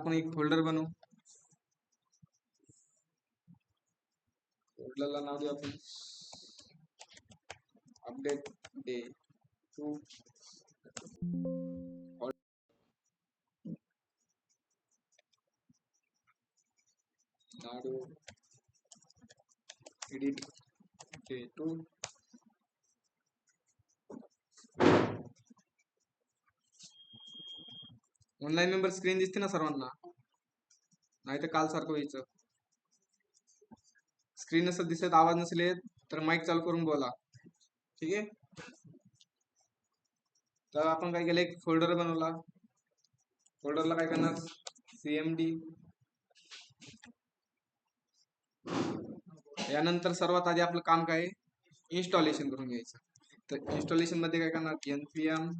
आपण एक फोल्डर बनवू. फोल्डरला नाव देऊ आपण अपडेट डे 2. नाडू edit day 2. Online member screen दिसते ना सर्वांना? नाही तर काल सारखं व्हायचं. स्क्रीन नसेल दिसत, आवाज नसेल येत तर माईक चालू करून बोला. ठीक आहे. तर आपण काय केलं, एक फोल्डर बनवला. फोल्डरला काय करणार, cmd. यानंतर सर्वात आधी आपलं काम काय, इन्स्टॉलेशन करून घ्यायचं. तर इन्स्टॉलेशन मध्ये काय करणार, npm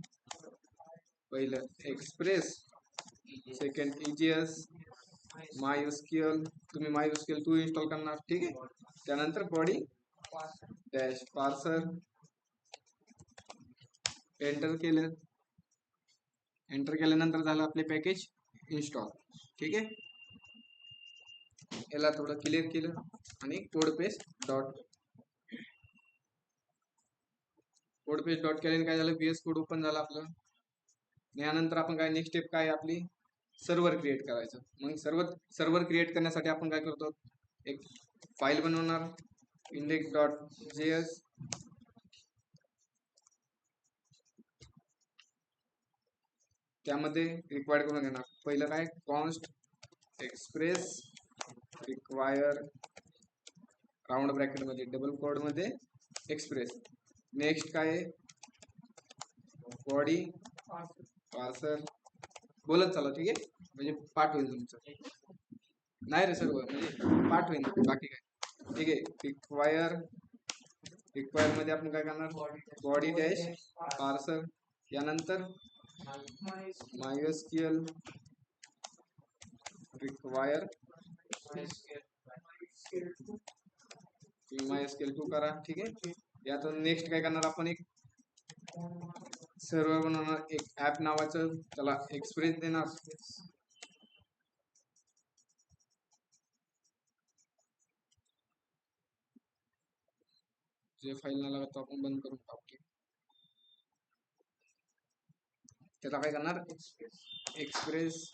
पहिलं एक्सप्रेस, सेकंड EGS, MySQL. तुम्ही MySQL 2 इन्स्टॉल करणार. ठीक आहे. त्यानंतर बॉडी डॅश पार्सर एंटर केलं. एंटर केल्यानंतर झालं आपले पॅकेज इन्स्टॉल. ठीक आहे. याला थोडं क्लिअर केलं आणि कोड पेस्ट डॉट केल्याने काय झालं, VS कोड ओपन झाला आपलं. यानंतर आपण काय, नेक्स्ट स्टेप काय आपली, सर्व्हर क्रिएट करायचं. मग सर्व्हर क्रिएट करण्यासाठी आपण काय करतो, एक फाईल बनवणार index.js. त्यामध्ये रिक्वायर्ड करून घेणार. पहिलं काय, const express require round bracket मध्ये डबल कोड मध्ये एक्सप्रेस. नेक्स्ट काय, बॉडी पार्सर. बोलत चला. ठीक आहे, म्हणजे पाठ होईल तुमचं. नाही रे सर्व, म्हणजे पाठ होईल बाकी काय. ठीक आहे. रिक्वायर मध्ये आपण काय करणार, बॉडी डॅश पार्सर. यानंतर MySQL रिक्वायर MySQL 2 करा. ठीक आहे. यातून नेक्स्ट काय करणार, आपण एक सर्व्हर बनवणार, एक ऍप नावाचं, त्याला एक्सप्रेस देणार. जे फाईल नाही लागत तो आपण बंद करून टाकू. त्याला काय करणार, एक्सप्रेस.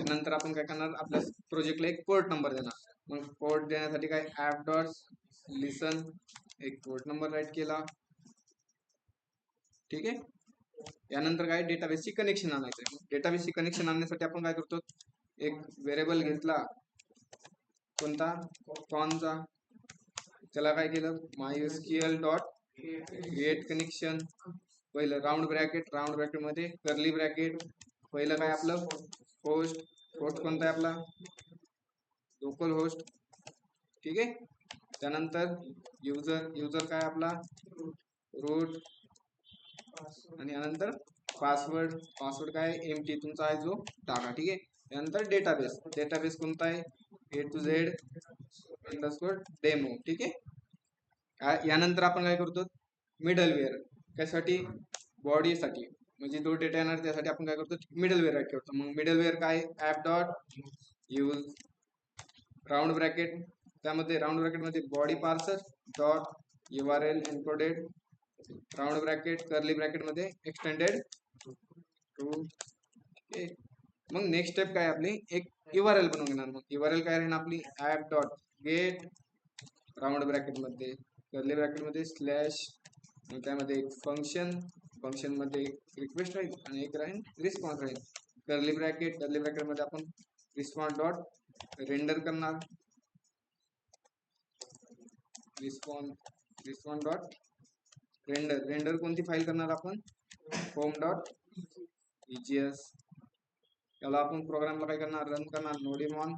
नंतर आपण काय करणार, आपल्या प्रोजेक्टला एक पोर्ट नंबर देणार. मग पोर्ट देण्यासाठी काय, ऍप डॉट लिसन, एक पोर्ट नंबर राईट केला. ठीक आहे. यानंतर काय, डेटाबेसची कनेक्शन आणायचं. डेटाबेसची कनेक्शन आणण्यासाठी आपण काय करतो, एक व्हेरिएबल घेतला, कोणता, कॉनचा. त्याला काय केलं, MySQL डॉट गेट कनेक्शन. पहिलं राऊंड ब्रॅकेट मध्ये कर्ली ब्रॅकेट. पहिलं काय आपलं, होस्ट कोणता आहे आपला, लोकल होस्ट. ठीक आहे. त्यानंतर युजर काय आपला, रूट. आणि यानंतर पासवर्ड काय, एमटी तुमचा आहे जो टाका. ठीक आहे. त्यानंतर डेटाबेस कोणता आहे, A to Z _demo. ठीक आहे. यानंतर आपण काय करतो, मिडलवेअर. त्यासाठी बॉडी साठी, म्हणजे जो डेटा येणार त्यासाठी आपण काय करतो, मिडलवेअर राईट करतो. मग मिडलवेअर काय, app dot use round bracket. त्यामध्ये राऊंड ब्रॅकेट मध्ये body parser dot URL encoded round bracket curly bracket मध्ये एक्सटेंडेड टू. मग नेक्स्ट स्टेप काय, आपली एक URL बनवून घेणार. मग URL काय राहील आपली, app dot gate round bracket मध्ये कर्ली ब्रॅकेट मध्ये स्लॅश. त्यामध्ये एक फंक्शन मध्ये रिक्वेस्ट राहील आणि एक राहील रिस्पॉन्स राहील. कर्ली ब्रॅकेट मध्ये आपण रिस्पॉन्स डॉट रेंडर करणार. रिस्पॉन्स डॉट रेंडर कोणती फाईल करणार आपण, होम डॉट EGS. त्याला आपण प्रोग्रामला काय करणार, रन करणार, नोडिमॉन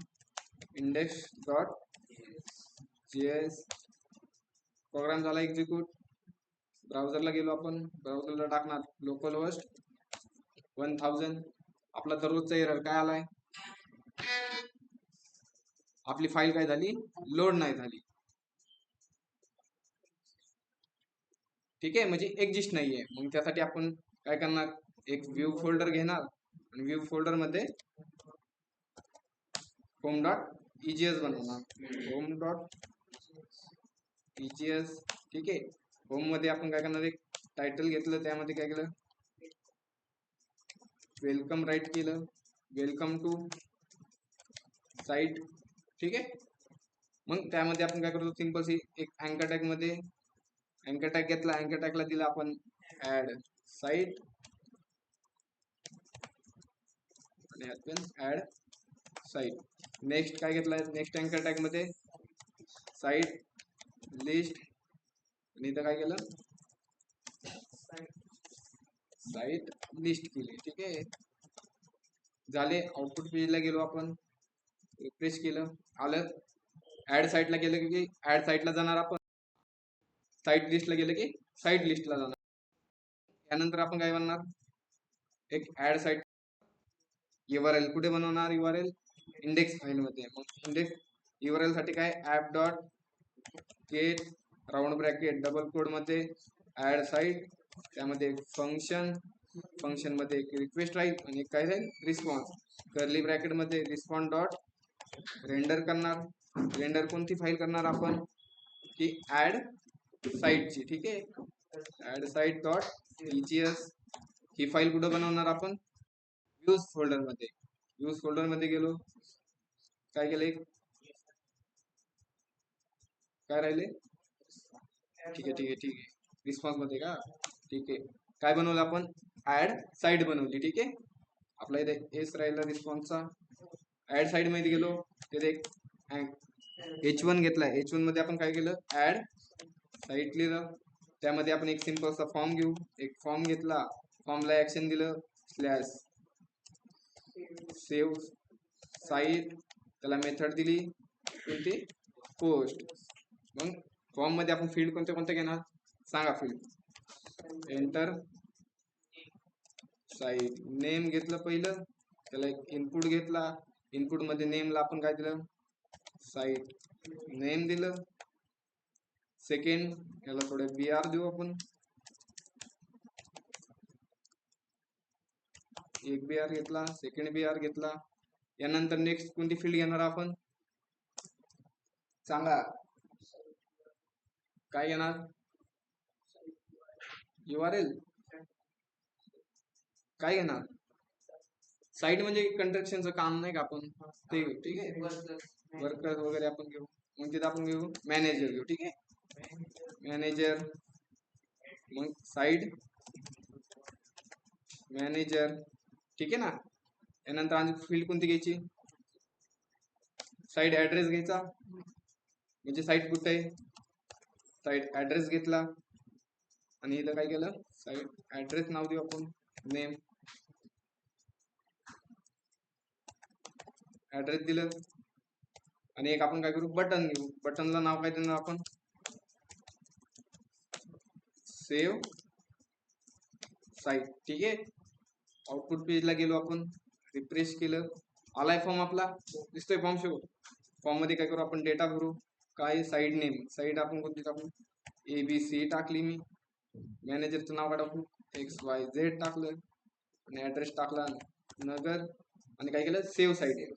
इंडेक्स डॉट JS. प्रोग्राम झाला एक्झिक्यूट. ब्राउझरला गेलो आपण, ब्राउझरला टाकणार लोकल होस्ट 1000. आपला दररोजचा एरर काय आलाय, आपली फाईल काय झाली, लोड नाही झाली. ठीक आहे, म्हणजे एक्झिस्ट नाहीये. मग त्यासाठी आपण काय करणार, एक व्ह्यू फोल्डर घेणार आणि व्ह्यू फोल्डर मध्ये होम डॉट EGS बनवणार, होम डॉट EGS. ठीक आहे. होम मध्ये आपण काय करणार, एक टायटल घेतलं, त्यामध्ये काय केलं, वेलकम राईट केलं, वेलकम टू साईट. ठीक आहे. मग त्यामध्ये आपण काय करतो, सिंपल सी एक अँकर टॅग मध्ये अँकर टॅग घेतला, अँकर टॅगला दिला आपण ऍड साईट आणि ऍड साईट. नेक्स्ट काय घेतला, नेक्स्ट अँकर टॅग मध्ये साईट लिस्ट आणि इथं काय केलं, साईट लिस्ट केली. ठीक आहे. झाले. आउटपुट पेजला गेलो आपण, रिफ्रेश केलं, आलं. ऍड साईटला गेलं की ऍड साईटला जाणार, आपण साईट लिस्टला गेलं की साईट लिस्टला जाणार. त्यानंतर आपण काय बनणार, एक ऍड साईट URL कुठे बनवणार, URL इंडेक्स फाईल मध्ये. मग इंडेक्स URL साठी काय, app dot gate round bracket double quote मध्ये ऍड साईट, त्यामध्ये एक फंक्शन मध्ये एक रिक्वेस्ट राहील आणि एक काय राहील, रिस्पॉन्स. कर्ली ब्रॅकेट मध्ये रिस्पॉन्स डॉट रेंडर करणार. रेंडर कोणती फाईल करणार आपण, की ऍड साईटची. ठीक आहे. Add site dot EGS. ही फाईल कुठं बनवणार आपण, यूज फोल्डर मध्ये. यूज फोल्डर मध्ये गेलो, काय केले, काय राहिले, ठीक आहे ठीक आहे ठीक आहे, रिस्पॉन्स मध्ये का, ठीक आहे. काय बनवलं आपण, ऍड साईट बनवली. ठीक आहे. आपला इथे एस राहिला रिस्पॉन्सचा. ऍड साईट मध्ये गेलो, तिथे एक H1 घेतला. H1 मध्ये आपण काय केलं, ऍड साईट लिहिलं, त्यामध्ये आपण एक सिंपलचा फॉर्म घेऊ. एक फॉर्म घेतला, फॉर्मला ऍक्शन दिलं, स्लॅश सेव्ह साईट, त्याला मेथड दिली कोणती, पोस्ट. मग फॉर्म मध्ये आपण फील्ड कोणते कोणते घेणार, सांगा फील्ड. एंटर साईट नेम घेतलं पहिलं, त्याला एक इनपुट घेतला. इनपुट मध्ये नेमला आपण काय दिलं, साईट नेम दिलं. सेकंड याला थोडं BR देऊ आपण, एक BR घेतला, सेकंड BR घेतला. यानंतर नेक्स्ट कोणती फील्ड घेणार आपण, सांगा, काय घेणार, URL. काय घेणार, साईट म्हणजे कंस्ट्रक्शनचं काम नाही का आपण ते घेऊ. ठीक आहे. वर्कर वगैरे आपण घेऊ. मग तिथं आपण घेऊ मॅनेजर घेऊ. ठीक आहे. मॅनेजर, मग साईट मॅनेजर. ठीक आहे ना. यानंतर आणि फील्ड कोणती घ्यायची, साईट ऍड्रेस घ्यायचा, म्हणजे साईट कुठे आहे, साईट ऍड्रेस घेतला आणि इथं काय केलं, साईट ऍड्रेस नाव देऊ आपण, नेम ऍड्रेस दिलं. आणि एक आपण काय करू, बटन घेऊ. बटनला नाव काय देणार आपण, सेव्ह साईट. ठीक आहे. आउटपुट पेजला गेलो आपण, रिफ्रेश केलं, आलाय फॉर्म आपला, दिसतोय फॉर्म शो. फॉर्म मध्ये काय करू आपण, डेटा भरू. काय, साईट नेम, साईट आपण कोणती टाकू, ABC टाकली मी. मॅनेजरचं नाव काय टाकू, XYZ टाकलं आणि ऍड्रेस टाकला नगर. आणि काय केलं, सेव्ह साईट.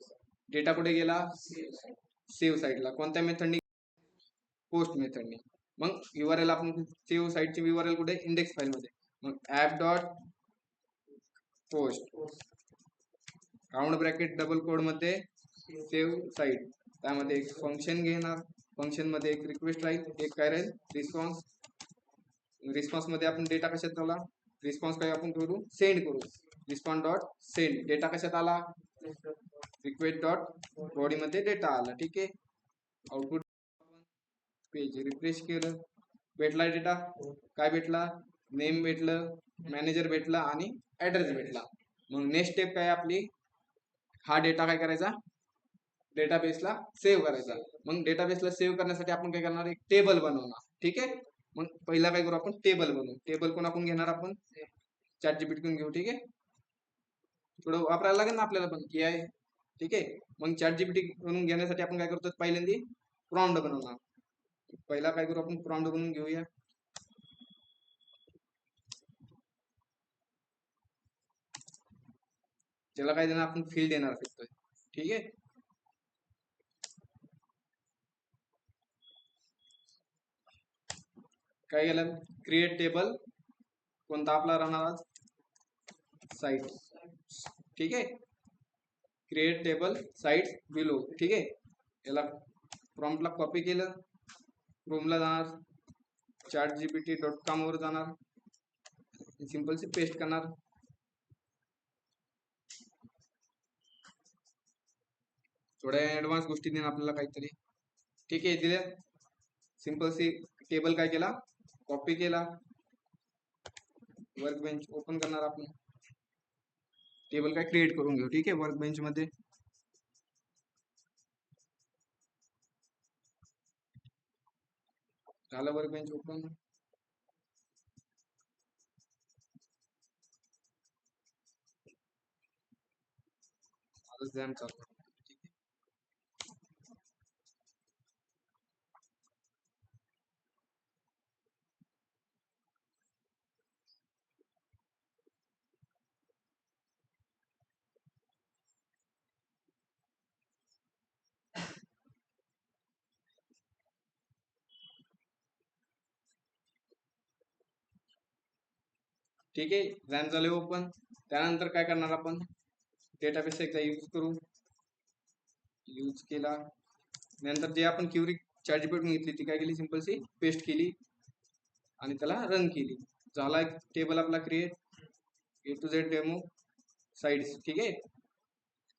डेटा कुठे गेला, सेव्ह साईटला. कोणत्या मेथडनी, पोस्ट मेथडनी. मग URL आपण सेव्ह साईटची URL कुठे, इंडेक्स फाईल मध्ये. मग app dot post round bracket double quote मध्ये सेव्ह साईट, त्यामध्ये एक फंक्शन घेणार. फंक्शन मध्ये एक रिक्वेस्ट राहील, एक काय राहील, रिस्पॉन्स. रिस्पॉन्स मध्ये आपण डेटा कशात ठेवला, रिस्पॉन्स काय आपण करू, सेंड करू. रिस्पॉन्स डॉट सेंड, डेटा कशात आला, रिक्वेस्ट डॉट बॉडी मध्ये डेटा आला. ठीक आहे. आउटपुट पेज रिफ्रेश केलं, भेटला डेटा. काय भेटला, नेम भेटलं, मॅनेजर भेटला आणि ऍड्रेस भेटला. मग नेक्स्ट स्टेप काय आपली, हा डेटा काय करायचा, डेटाबेसला सेव्ह करायचा. मग डेटाबेसला सेव्ह करण्यासाठी आपण काय करणार, एक टेबल बनवणार. ठीक आहे. मग पहिला काय करू आपण, टेबल बनवू. टेबल कोण आपण घेणार, आपण ChatGPT कडून घेऊ. ठीक आहे. थोडं वापरायला लागेल ना आपल्याला पण AI. ठीक आहे. मग ChatGPT कडून घेण्यासाठी आपण काय करतो, पहिल्यांदा प्रॉम्प्ट बनवणार. पहिला काय करू आपण, प्रॉम्प्ट बनवून घेऊया. त्याला काय देणार आपण, फील्ड देणार फक्त. ठीक आहे. काय केलं, क्रिएट टेबल कोणता आपला राहणार आज, साईट. ठीक आहे, क्रिएट टेबल साईट बिलो. ठीक आहे, याला प्रॉम्प्टला कॉपी केलं, क्रोमला जाणार, chatgpt.com वर जाणार, सिंपलशी पेस्ट करणार. थोड्या ऍडव्हान्स गोष्टी देणार आपल्याला काहीतरी. ठीक आहे, दिले सिंपलशी टेबल काय केला, कॉपी केला, वर्क बेंच ओपन करणार आपण, टेबल काय क्रिएट करून घेऊ. ठीक आहे, वर्क बेंच मध्ये झालं, वर्क बेंच ओपन. जॅम चालू. ठीक आहे, रॅम झाले ओपन. त्यानंतर काय करणार आपण, डेटाबेस एकदा यूज करू, यूज केला. नंतर जे आपण क्युरी चॅटजीपीटी घेतली ती काय केली, सिंपलशी पेस्ट केली आणि त्याला रन केली. झाला एक टेबल आपला create, A to Z demo sides. ठीक आहे,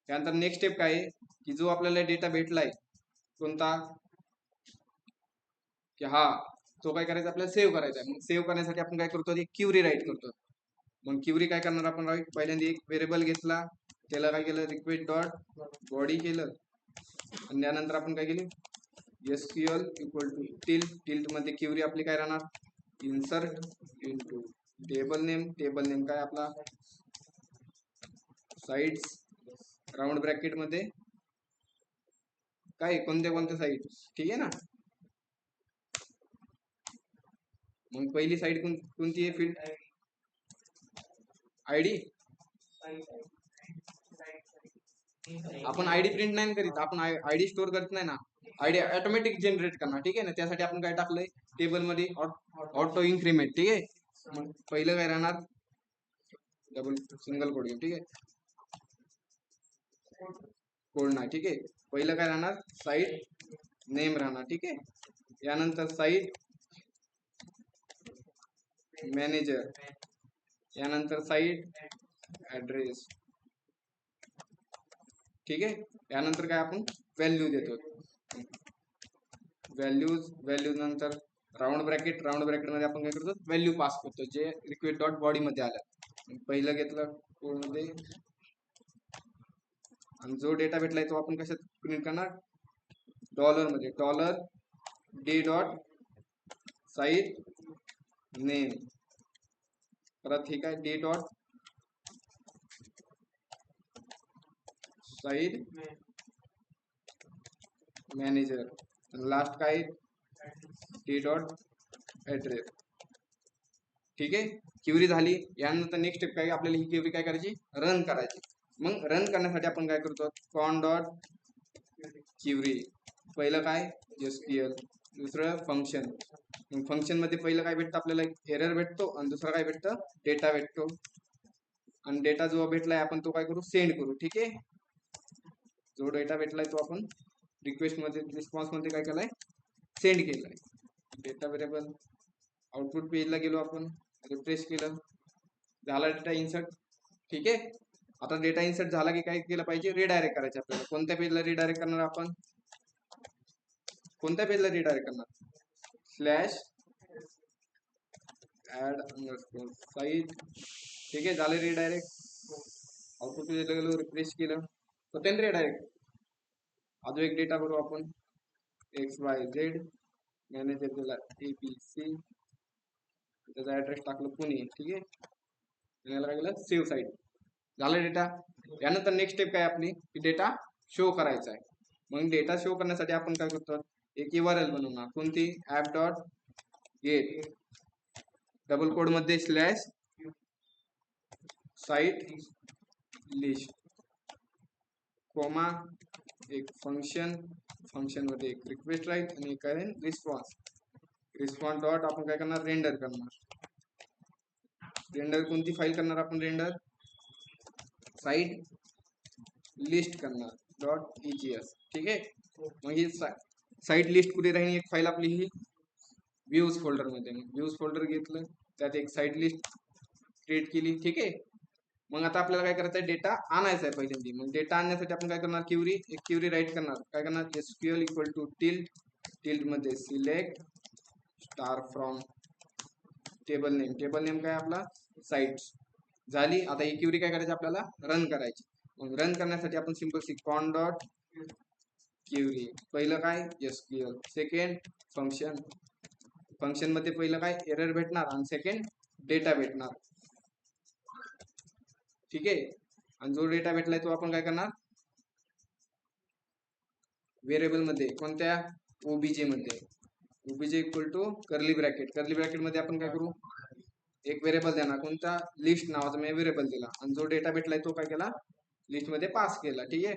त्यानंतर नेक्स्ट स्टेप काय आहे की जो आपल्याला डेटा भेटलाय कोणता, की हा तो काय करायचा, आपल्याला सेव्ह करायचा आहे. मग सेव्ह करण्यासाठी आपण काय करतो, एक क्युरी राईट करतो. मग क्युरी काय करणार आपण, राईट पहिल्यांदा एक व्हेरिएबल घेतला, त्याला काय केलं, रिक्वेस्ट डॉट बॉडी केलं, आणि त्यानंतर आपण काय केली, SQL इक्वल टू टिल्ट मध्ये क्युरी आपली काय राहणार, insert into table name. Table name काय आपला साईट्स, राऊंड ब्रॅकेट मध्ये काय कोणत्या कोणत्या साईट. ठीक आहे ना. मग पहिली साईट कोणती आहे, फील्ड आयडी. आपण आयडी प्रिंट नाही करीत, आपण आयडी स्टोर करत नाही ना, आयडी ऑटोमॅटिक जनरेट करणार. ठीक आहे ना, त्यासाठी आपण काय टाकलंय, टेबल मध्ये ऑटो इन्क्रीमेंट. ठीक आहे, मग पहिलं काय राहणार, डबल सिंगल कोड घेऊ. ठीक आहे, कोड नाही. ठीक आहे, पहिलं काय राहणार, साईट नेम राहणार. ठीक आहे, यानंतर साईट मॅनेजर, यानंतर साईट ऍड्रेस. ठीक आहे, यानंतर काय आपण व्हॅल्यू देतो, व्हॅल्यूज नंतर राऊंड ब्रॅकेट मध्ये आपण काय करतो, व्हॅल्यू पास करतो जे रिक्वेस्ट डॉट बॉडी मध्ये आल्या. पहिलं घेतलं कोड मध्ये, आणि जो डेटा भेटलाय तो आपण कशात प्रिंट करणार, डॉलर मध्ये, $d.साईट नेम. परत ठीक आहे, d.साईट मॅनेजर, लास्ट काय d.ऍड्रेस. ठीक आहे, क्युरी झाली. यानंतर नेक्स्ट स्टेप काय, आपल्याला ही क्युरी काय करायची, रन करायची. मग रन करण्यासाठी आपण काय करतो, कॉन डॉट क्युरी. पहिलं काय, SQL, दुसरं फंक्शन. फंक्शन मध्ये पहिलं काय भेटतं आपल्याला, एरर भेटतो, आणि दुसरा काय भेटतं, डेटा भेटतो. आणि डेटा जो भेटलाय आपण तो काय करू, सेंड करू. ठीक आहे, जो डेटा भेटलाय तो आपण रिक्वेस्ट मध्ये, रिस्पॉन्स मध्ये काय केलाय, सेंड केलाय. डेटा व्हेरिएबल आउटपुट पेजला गेलो, आपण रिफ्रेश केलं, झाला डेटा इन्सर्ट. ठीक आहे, आता डेटा इन्सर्ट झाला की काय केलं पाहिजे, रिडायरेक्ट करायचे आपल्याला. कोणत्या पेजला रिडायरेक्ट करणार आपण, कोणत्या पेजला रिडायरेक्ट करणार, /add_site. ठीक आहे, झाले रिडायरेक्ट. आउटपुट पेजला गेलो, रिफ्रेश केलं, तर त्यांनी रिडायरेक्ट. अजून एक डेटा करू आपण, XYZ मॅनेजर दिला ABC, त्याचा ऍड्रेस टाकलं पुणे. ठीक आहे, याला काय केलं, सेव्ह साईट. झालं डेटा. यानंतर नेक्स्ट स्टेप काय आपली, डेटा शो करायचा आहे. मग डेटा शो करण्यासाठी आपण काय करतो, एक URL बनवणार, कोणती, app.get डबल कोड मध्ये /साईट लिस्ट, कोमा, एक फंक्शन मध्ये एक रिक्वेस्ट राईट, आणि एक रिस्पॉन्स. रिस्पॉन्स डॉट आपण काय करणार, रेंडर करणार. रेंडर कोणती फाईल करणार आपण, रेंडर साईट लिस्ट करणार डॉट EGS. ठीक आहे. मग ही साईट लिस्ट कुठे राहील, एक फाईल आपली ही व्ह्यूज फोल्डर मध्ये. व्ह्यूज फोल्डर घेतलं, त्यात एक साईट लिस्ट क्रिएट केली. ठीक आहे. मग आता आपल्याला काय करायचं आहे, डेटा आणायचा आहे पहिल्यांदा. मग डेटा आणण्यासाठी आपण काय करणार, क्युरी, एक क्युरी राईट करणार. काय करणार, SQL इक्वल टू टिल्ड मध्ये select star from table name. Table name काय आपला, साईट्स झाली. आता ही क्युरी काय करायची, आपल्याला रन करायची. मग रन करण्यासाठी आपण simple c con dot query, पहिलं काय SQL, सेकंड फंक्शन, फंक्शन मध्ये पहिलं काय एरर भेटणार आणि सेकंड डेटा भेटणार. ठीक आहे. आणि जो डेटा भेटलाय तो आपण काय करणार, व्हेरिएबल मध्ये, कोणत्या, OBJ मध्ये. OBJ equal to curly bracket, curly bracket मध्ये आपण काय करू, एक व्हेरिएबल देणार, कोणता, लिस्ट नावाचा मी व्हेरिएबल दिला. आणि जो डेटा भेटलाय तो काय केला, लिस्ट मध्ये पास केला. ठीक आहे.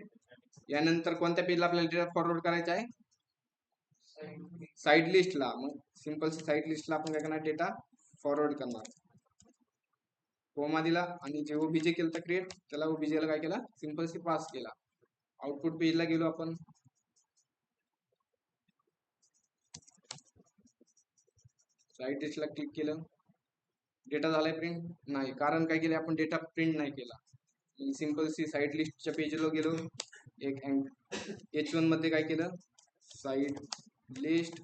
यानंतर कोणत्या पेजला आपल्याला डेटा फॉरवर्ड करायचा आहे, साईट लिस्टला. मग सिंपल साईट लिस्टला आपण काय करणार, डेटा फॉरवर्ड करणार. कोमा दिला आणि जे OBJ केलं क्रिएट, त्याला OBJ ला काय केला, सिंपल सी पास केला. आउटपुट पेजला गेलो आपण, साईट लिस्टला क्लिक केलं, डेटा झालाय प्रिंट नाही, कारण काय केलं आपण, डेटा प्रिंट नाही केला. सिंपल सी साईट लिस्टच्या पेजला गेलो, एक H1 मध्ये काय केलं, साईट लिस्ट,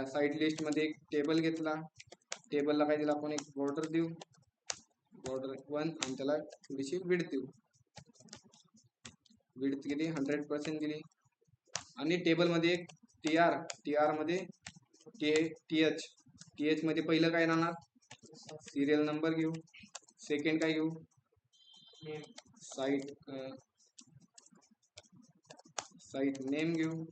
साईट लिस्ट मध्ये एक टेबल घेतला. टेबलला काय दिला आपण, एक बॉर्डर देऊ, बॉर्डर 1, आणि त्याला थोडीशी विड्थ देऊ. विड्थ किती, 100% दिली. आणि टेबल मध्ये एक TR मध्ये TH मध्ये पहिलं काय राहणार, सिरियल नंबर घेऊ. सेकंड काय घेऊ, साईट नेम घेऊ.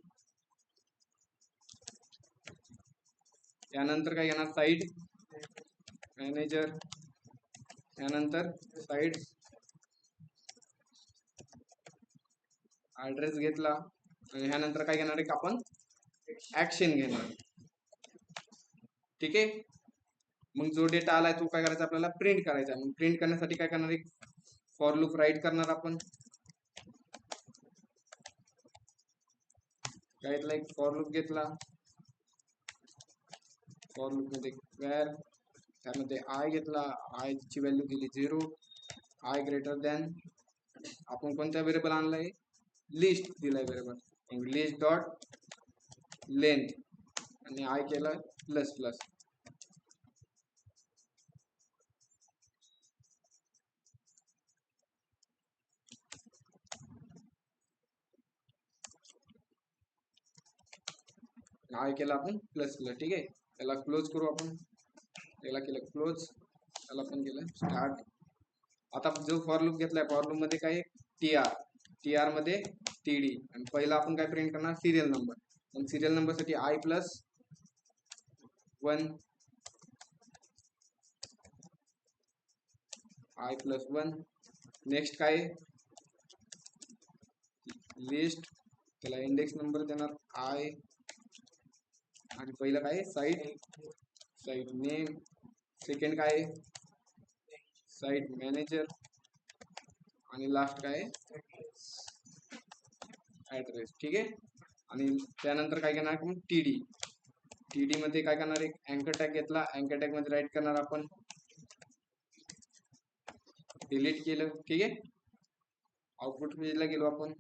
यानंतर काय घेणार, साईट मॅनेजर. यानंतर साईट ऍड्रेस घेतला. आणि ह्यानंतर काय घेणार आहे आपण, ऍक्शन घेणार. ठीक आहे. मग जो डेटा आलाय तो काय करायचा, आपल्याला प्रिंट करायचा. मग प्रिंट करण्यासाठी काय करणार, एक फॉर लूप राईट करणार आपण. राईटला एक फॉर लूप घेतला. फॉर लूप मध्ये वेअर, त्यामध्ये आय घेतला, आय ची व्हॅल्यू दिली 0, आय ग्रेटर दॅन, आपण कोणत्या व्हेरिएबल आणलाय, लिस्ट दिलाय व्हेरिएबल. मग लिस्ट डॉट लेंथ, आणि आय केला ++. आय केला आपण ++. ठीक आहे. त्याला क्लोज करू आपण, त्याला केलं क्लोज, त्याला पण केलं स्टार्ट. आता जो फॉर लूप घेतलाय, फॉर लूप मध्ये काय, TR मध्ये TD, आणि पहिला आपण काय प्रिंट करणार, सिरियल नंबर. मग सिरियल नंबर साठी I+1, I+1. नेक्स्ट काय, लिस्ट, त्याला इंडेक्स नंबर देणार I, आणि पहिलं काय, साईट नेम. सेकंड काय, साईट मॅनेजर, आणि लास्ट काय, ऍड्रेस. ठीक आहे. आणि त्यानंतर काय करणार आपण, TD मध्ये काय करणार, एक अँकर टॅग घेतला. अँकर टॅग मध्ये राईट करणार आपण, डिलीट केलं. ठीक आहे. आउटपुट पेजला गेलो आपण,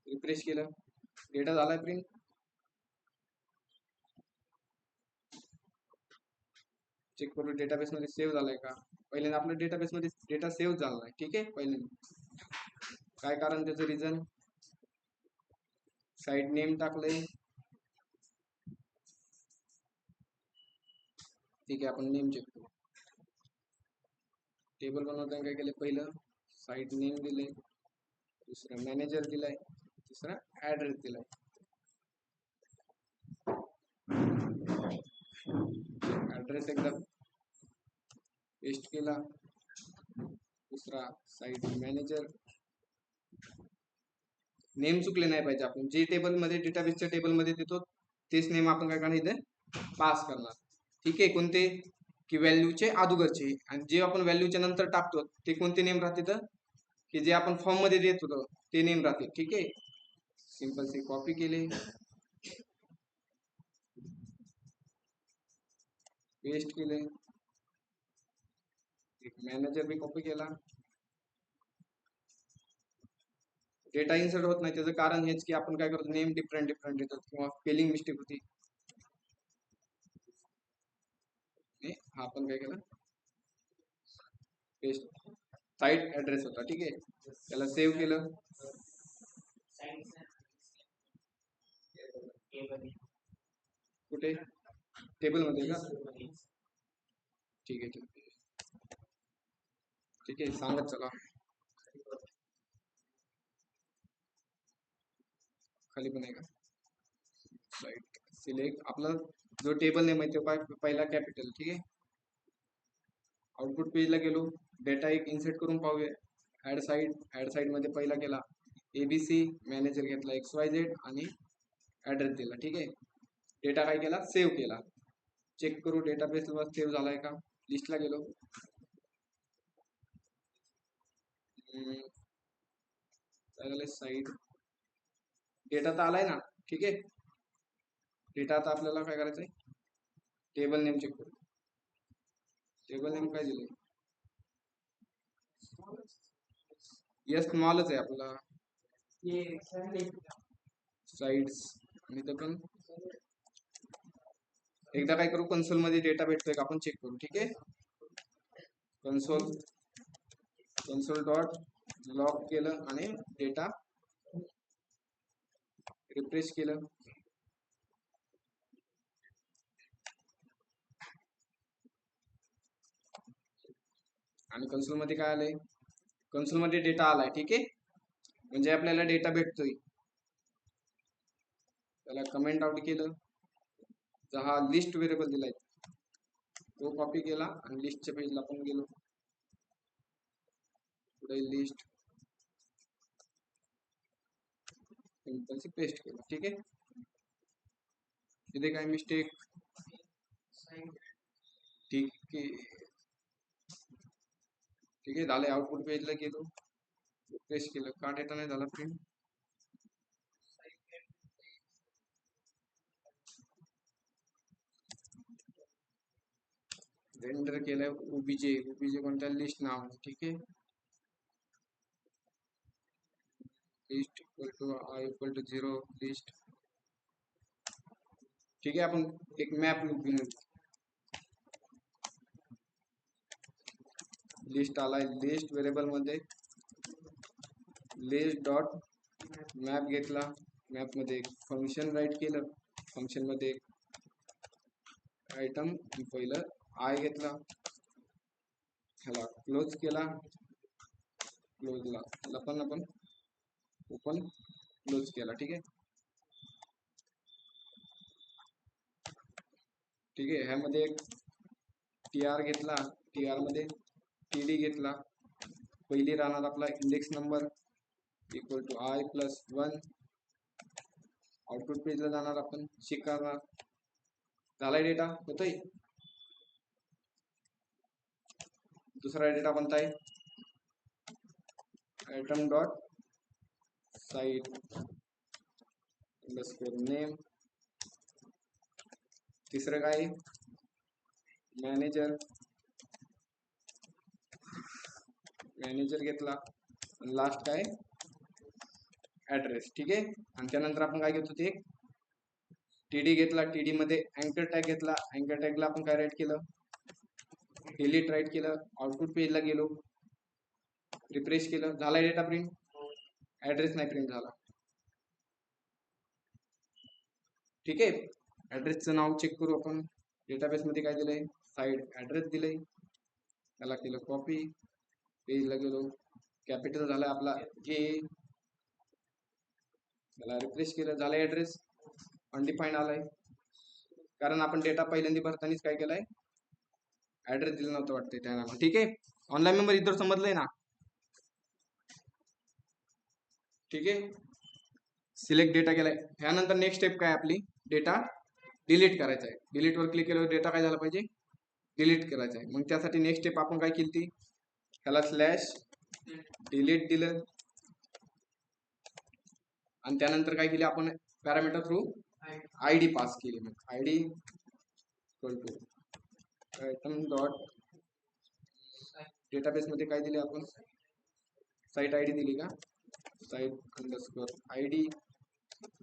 रिफ्रेश केलं, डेटा झालाय प्रिंट. चेक करू डेटाबेस मध्ये सेव्ह झालाय का. पहिल्यांदा आपल्या डेटाबेस मध्ये डेटा सेव्ह झाला नाही. ठीक आहे. पहिल्यांदा काय कारण, त्याचं रिझन, साईट नेम टाकलंय. ठीक आहे, आपण नेम चेक करू. टेबल बनवताना काय केलं, पहिलं साईट नेम दिले, दुसरं मॅनेजर दिलाय, तिसरा ऍड्रेस दिलाय. ऍड्रेस एकदा पेस्ट केला, दुसरा साईट मॅनेजर. नेम चुकले नाही पाहिजे. आपण जे टेबल मध्ये, डेटाबेसच्या टेबल मध्ये देतो तेच नेम आपण काय करणार इथे पास करणार. ठीक आहे. कोणते की व्हॅल्यूचे अगोदरचे, आणि जे आपण व्हॅल्यूच्या नंतर टाकतो ते कोणते नेम राहते तर की जे आपण फॉर्म मध्ये देत होतो ते नेम राहते. ठीक आहे. सिंपल से कॉपी केले, पेस्ट केले, एक मॅनेजर बी कॉपी केला. डेटा इन्सर्ट होत नाही त्याचं कारण हेच की आपण काय करतो नेम डिफरंट डिफरंट देतो किंवा स्पेलिंग मिस्टेक होती. हा आपण काय केलं पेस्ट, साईट ऍड्रेस होता. ठीक आहे. त्याला सेव्ह केलं. कुठे टेबल मध्ये का? ठीक आहे ठीक आहे ठीक आहे. सांगत चला. खाली पण आहे का? साईट सिलेक्ट आपला जो टेबल नेम आहे तो पहिला कॅपिटल. ठीक आहे. आउटपुट पेजला गेलो, डेटा एक इन्सर्ट करून पाहूया. ऍड साईड मध्ये पहिला केला एबीसी, मॅनेजर घेतला XYZ आणि ऍड्रेस दिला. ठीक आहे. डेटा काय केला सेव्ह केला. चेक करू डेटाबेसला सेव्ह झालाय का. लिस्टला गेलो, साईट डेटा तर आलाय ना. ठीक आहे. डेटा आता आपल्याला काय करायचंय टेबल नेम चेक करू. टेबल नेम काय दिलंय यस स्मॉलच आहे आपला साईड्स. आणि इथं पण एकदा काय करू कन्सोल मध्ये डेटा भेटतोय का आपण चेक करू. ठीक आहे. कन्सोल डॉट लॉग केलं आणि डेटा रिफ्रेश केलं. आणि कन्सोल मध्ये काय आलंय कन्सोल मध्ये डेटा आलाय. ठीक आहे. म्हणजे आपल्याला डेटा भेटतोय. त्याला कमेंट आउट केलं. हा लिस्ट व्हेरिएबल दिलाय तो कॉपी केला आणि लिस्टच्या पेजला आपण गेलो. पुढे लिस्ट सिंपल से पेस्ट केलं. ठीक आहे. इथे काय मिस्टेक. ठीक आहे ठीक आहे झालंय. आउटपुट पेजला गेलो, पेस्ट केलं का डेटा नाही झाला प्रिंट. रेंडर केलंय ओबीजे कोणत्या लिस्ट नाव. ठीक आहे. List equal to I equal to 0 list. ठीक आहे. आपण एक मॅप लूप घेऊन लिस्ट आलाय. लिस्ट व्हेरिएबल मध्ये लिस्ट डॉट मॅप घेतला. मॅप मध्ये फंक्शन राईट केलं. फंक्शन मध्ये आयटम पहिलं आय घेतला, ह्याला क्लोज केला. क्लोजला ह्याला पण आपण ओपन क्लोज केला. ठीक आहे. ठीक आहे. ह्यामध्ये एक TR घेतला. TR मध्ये TD घेतला. पहिली राहणार आपला index number equal to I plus 1. Output पेजला जाणार आपण चेक करणार. झालाय डेटा होतोय. दुसरा डेटा कोणता आहे item dot site underscore name. तिसरं काय मॅनेजर घेतला. लास्ट काय ऍड्रेस. ठीक आहे. आणि त्यानंतर आपण काय घेतो ते TD घेतला. TD मध्ये अँकर टॅग घेतला. अँकर टॅगला आपण काय राईट केलं डिलीट राईट केलं. आउटपुट पेजला गेलो, रिफ्रेश केलं. झाला डेटा प्रिंट. ऍड्रेस नाही प्रिंट झाला. ठीक आहे. ऍड्रेसचं नाव चेक करू आपण. डेटाबेस मध्ये काय दिलंय साईड ऍड्रेस दिलंय. त्याला केलं कॉपी, पेजला गेलो, कॅपिटल झाला आपला A. त्याला रिफ्रेश केलं. झालं ऍड्रेस अनडिफाईंड आलाय कारण आपण डेटा पहिल्यांदा भरतानाच काय केलंय ऍड्रेस दिला नव्हतं वाटतं त्या नावाला. ठीक आहे. ऑनलाईन मेंबर इतर समजलंय ना. ठीक आहे. सिलेक्ट डेटा केलाय. ह्यानंतर नेक्स्ट स्टेप काय आपली डेटा डिलीट करायचा आहे. डिलीट वर क्लिक केल्यावर डेटा काय झाला पाहिजे, डिलीट करायचा आहे. मग त्यासाठी नेक्स्ट स्टेप आपण काय केली, त्याला स्लॅश डिलीट दिलं आणि त्यानंतर काय केले आपण, पॅरामीटर थ्रू आयडी पास केली. मग ID equal to item dot database मध्ये काय दिले आपण, साईट आयडी दिली का, साईट अंडरस्कोर आयडी,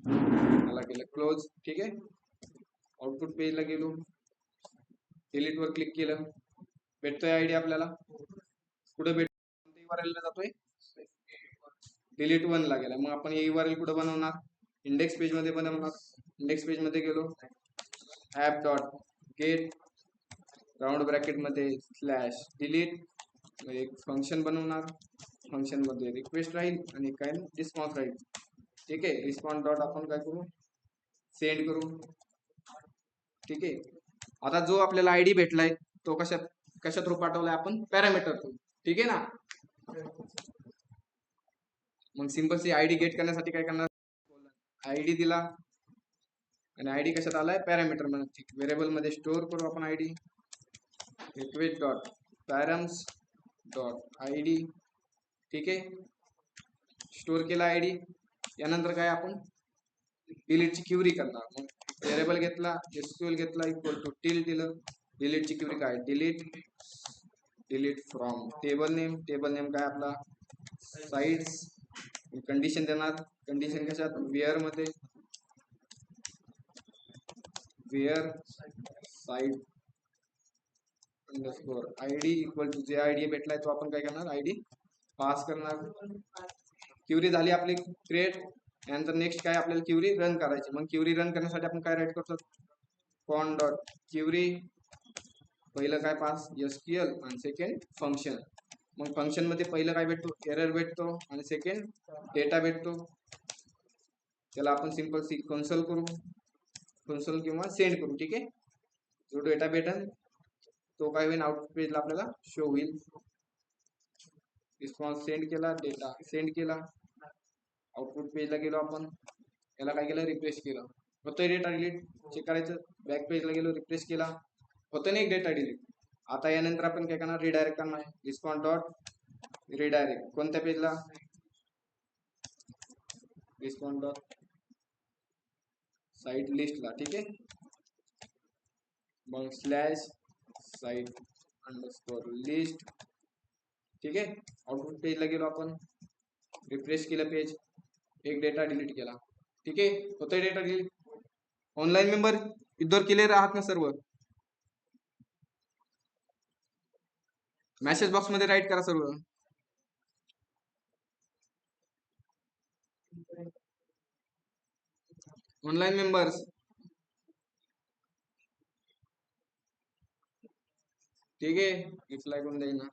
त्याला केलं क्लोज. ठीक आहे, आउटपुट पेजला गेलो, डिलीट वर क्लिक केलं, भेटतोय आयडी आपल्याला. कुठे भेटतो, URL ला जातोय, डिलीट 1 ला गेला. मग आपण हे URL कुठे बनवणार, इंडेक्स पेज मध्ये बनवणार. इंडेक्स पेज मध्ये गेलो, app dot gate round bracket मध्ये स्लॅश डिलीट, एक फंक्शन बनवणार. फंक्शन मध्ये रिक्वेस्ट राहील आणि काय रिस्पॉन्स राहील. ठीक आहे, रिस्पॉन्स डॉट आपण काय करू, सेंड करू. ठीक आहे, आता जो आपल्याला आयडी भेटलाय तो कशा थ्रू पाठवलाय आपण, पॅरामीटर थ्रू. ठीक आहे ना. मग सिंपल सी आयडी गेट करण्यासाठी काय करणार, आयडी दिला आणि आयडी कशात आलाय, पॅरामीटर मध्ये, व्हेरिएबल मध्ये स्टोअर करू आपण ID. Request dot params dot ID. ठीक आहे, स्टोअर केला आयडी. यानंतर काय आपण डिलीटची क्युरी करणार. मग व्हेरिएबल घेतला, SQL घेतला, इक्वल टू टिल दिलं. डिलीटची क्युरी काय, delete from table name. Table name काय आपला, साइट्स. कंडिशन देणार, कंडिशन कशात, वेअर मध्ये, where site underscore ID equal to जे आयडी भेटलाय तो आपण काय करणार, आयडी पास करणार. क्युरी झाली आपली क्रिएट. यानंतर नेक्स्ट काय, आपल्याला क्युरी रन करायची. मग क्युरी रन करण्यासाठी आपण काय राईट करतो, कॉन डॉट क्युरी, पहिलं काय पास SQL आणि सेकंड फंक्शन. मग फंक्शन मध्ये पहिलं काय भेटतो, एरर भेटतो आणि सेकंड डेटा भेटतो. त्याला आपण सिंपल सी कन्सोल करू, कन्सोल किंवा सेंड करू. ठीक आहे, जो डेटा भेटेल तो काय होईल, आउटपुट पेजला आपल्याला शो होईल. रिस्पॉन्स सेंड केला, डेटा सेंड केला, आउटपुट पेजला गेलो आपण, याला काय केलं, रिफ्रेश केलं, होतोय डेटा डिलीट. चेक करायचं, बॅक पेजला गेलो, रिफ्रेश केला, होतं नाही डेटा डिलीट. आता यानंतर आपण काय करणार, रिडायरेक्ट करणार. रिस्पॉन्स डॉट रिडायरेक्ट कोणत्या पेजला, रिस्पॉन्स डॉट साइट लिस्टला. ठीक आहे, मग स्लॅश साइट अंडरस्कोर लिस्ट. ठीक आहे, आउटपुट पेजला गेलो आपण, रिफ्रेश केलं पेज, एक डेटा डिलीट केला. ठीक आहे, होतोय डेटा डिलीट. ऑनलाईन मेंबर इथवर क्लिअर आहात ना सर्व, मेसेज बॉक्स मध्ये राईट करा सर्व. ऑनलाईन मेंबर्स, ठीक आहे, रिप्लाय कोण देईना.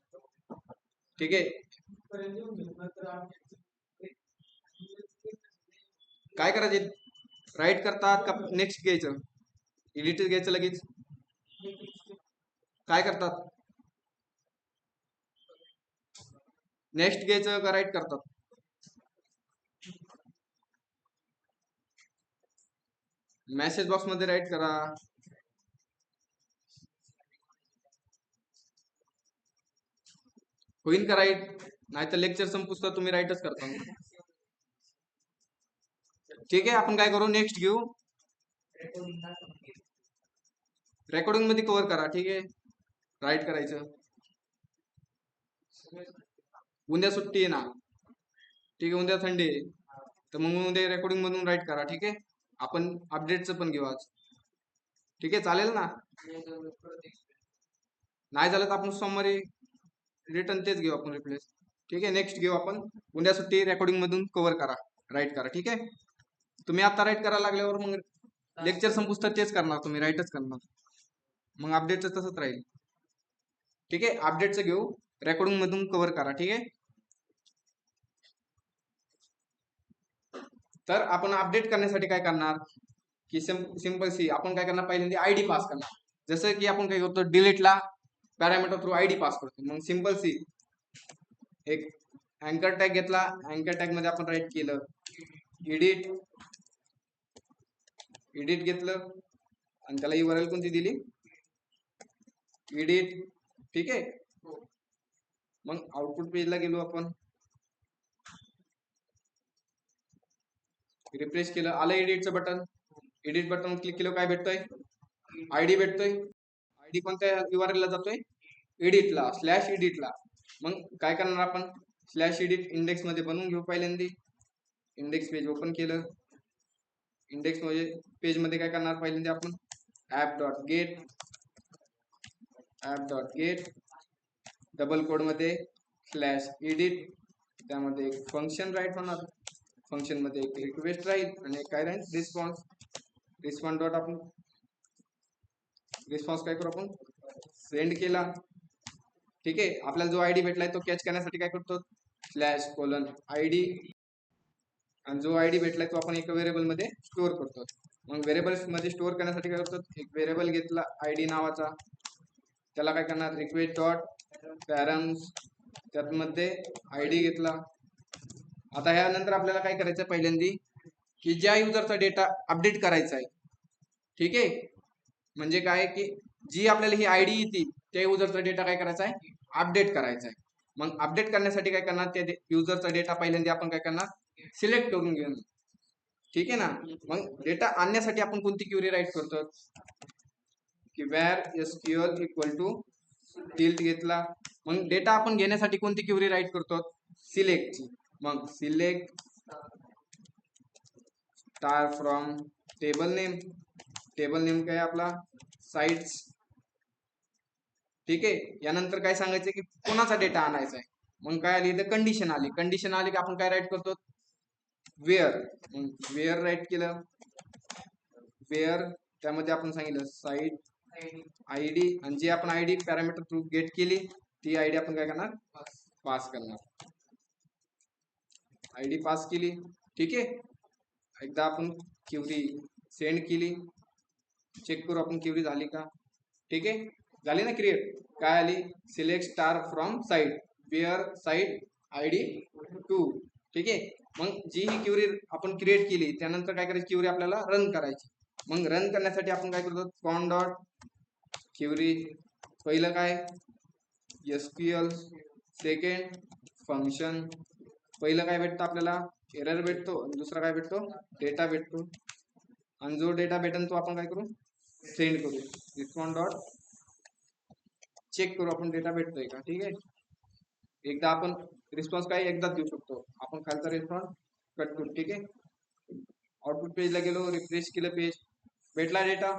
ठीक आहे, काय करायचे, राईट करतात का नेक्स्ट घ्यायचं, एडिट घ्यायचं लगेच, काय करतात, नेक्स्ट घ्यायचं का राईट करतात. मेसेज बॉक्स मध्ये राईट करा. होईल का राईट, नाही तर लेक्चर संपूस तर तुम्ही राईटच करता. ठीक आहे, आपण काय करू, नेक्स्ट घेऊ, रेकॉर्डिंग मध्ये कव्हर करा. ठीक आहे, राईट करायचं. उद्या सुट्टी आहे ना, ठीक आहे, उद्या संडे, तर मग उद्या रेकॉर्डिंग मधून राईट करा. ठीक आहे, आपण अपडेटचं पण घेऊ आज. ठीक आहे, चालेल ना. नाही झालं तर आपण सोमवारी रिटर्न तेच घेऊ आपण रिप्लेस. ठीक आहे, नेक्स्ट घेऊ आपण. उद्या सुट्टी, रेकॉर्डिंग मधून कव्हर करा, राईट करा. ठीक आहे, तुम्ही आता राईट करायला लागल्यावर मग लेक्चर संपूस तर तेच करणार, तुम्ही राईटच करणार. मग अपडेटचं तसंच राहील. ठीक आहे, अपडेटचं घेऊ, रेकॉर्डिंग मधून कव्हर करा. ठीक आहे, तर आपण अपडेट करण्यासाठी काय करणार की सिंपल सी आपण काय करणार, पहिल्यांदा आयडी पास करणार. जसं की आपण काय करतो, डिलीटला पॅरामीटर थ्रू आयडी पास करतो. मग सिंपल सी एक अँकर टॅग घेतला, अँकर टॅग मध्ये आपण राईट केलं एडिट, एडिट घेतलं, आणि त्याला URL कोणती दिली, एडिट. ठीक आहे. मग आउटपुट पेजला गेलो आपण, रिफ्रेश केलं, आलं एडिटचं बटन. एडिट बटन क्लिक केलं, काय भेटतोय, आयडी भेटतोय. आयडी कोणत्या URL ला जातोय, एडिटला, /एडिटला. मग काय करणार आपण, /एडिट इंडेक्स मध्ये बनवून घेऊ. पहिल्यांदा इंडेक्स पेज ओपन केलं. इंडेक्स मध्ये पेज मध्ये काय करणार, पहिल्यांदा आपण app.get डबल कोड मध्ये /edit, त्यामध्ये एक फंक्शन राईट होणार. फंक्शन मध्ये एक रिक्वेस्ट राहील आणि काय राहील, रिस्पॉन्स डॉट आपण रिस्पॉन्स काय करू, आपण सेंड केला. ठीक आहे. आपल्याला जो आयडी भेटलाय तो कॅच करण्यासाठी काय करतो, /ID, आणि जो आयडी भेटलाय तो आपण एका व्हेरिएबल मध्ये स्टोअर करतो. मग व्हेरिएबल्स मध्ये स्टोअर करण्यासाठी काय करतो, एक व्हेरिएबल घेतला आयडी नावाचा, त्याला काय करणार, रिक्वेस्ट डॉट पॅरम्स, त्यामध्ये आयडी घेतला. आता ह्यानंतर आपल्याला काय करायचं, पहिल्यांदा की ज्या युजरचा डेटा अपडेट करायचा आहे. ठीक आहे. म्हणजे काय की जी आपल्याला ही आयडी येते त्या युजरचा डेटा काय करायचा आहे, अपडेट करायचा आहे. मग अपडेट करण्यासाठी काय करणार, त्या युजरचा डेटा पहिल्यांदा आपण काय करणार, सिलेक्ट करून घेणार. ठीक आहे ना. मग डेटा आणण्यासाठी आपण कोणती क्वेरी राईट करतो, की where SQL equal to tilt घेतला. मग डेटा आपण घेण्यासाठी कोणती क्वेरी राईट करतो, सिलेक्टची. मग select star from table name. Table name काय आपला, साइट्स. ठीक आहे. यानंतर काय सांगायचं की कोणाचा डेटा आणायचा आहे. मग काय आली, इथे कंडिशन आली. कंडिशन आली की आपण काय राईट करतो, वेअर. वेअर राईट केलं, वेअर त्यामध्ये आपण सांगितलं साईट आयडी, आणि जी आपण आयडी पॅरामीटर थ्रू गेट केली ती आयडी आपण काय करणार, पास करणार. आयडी पास केली. ठीक आहे. एकदा आपण क्वेरी सेंड केली, चेक करू आपण क्वेरी झाली का. ठीक आहे, झाली ना क्रिएट. काय आली, select star from site where site ID 2. ठीक आहे. मग जी ही क्वेरी आपण क्रिएट केली त्यानंतर काय करायची, क्वेरी आपल्याला रन करायची. मग रन करण्यासाठी आपण काय करतो, कॉन डॉट क्वेरी. पहिलं काय, SQL. Second function. पहिलं काय भेटतं आपल्याला, एरर भेटतो, आणि दुसरा काय भेटतो, डेटा भेटतो. आणि जो डेटा भेटेल तो आपण काय करू, सेंड करू. रिस्पॉन्स डॉट चेक करू आपण डेटा भेटतोय का. ठीक आहे. एकदा आपण रिस्पॉन्स काय एकदाच देऊ शकतो, आपण खालचा रिस्पॉन्स कट करू. ठीक आहे. आउटपुट पेजला गेलो, रिफ्रेश केलं पेज, भेटला डेटा,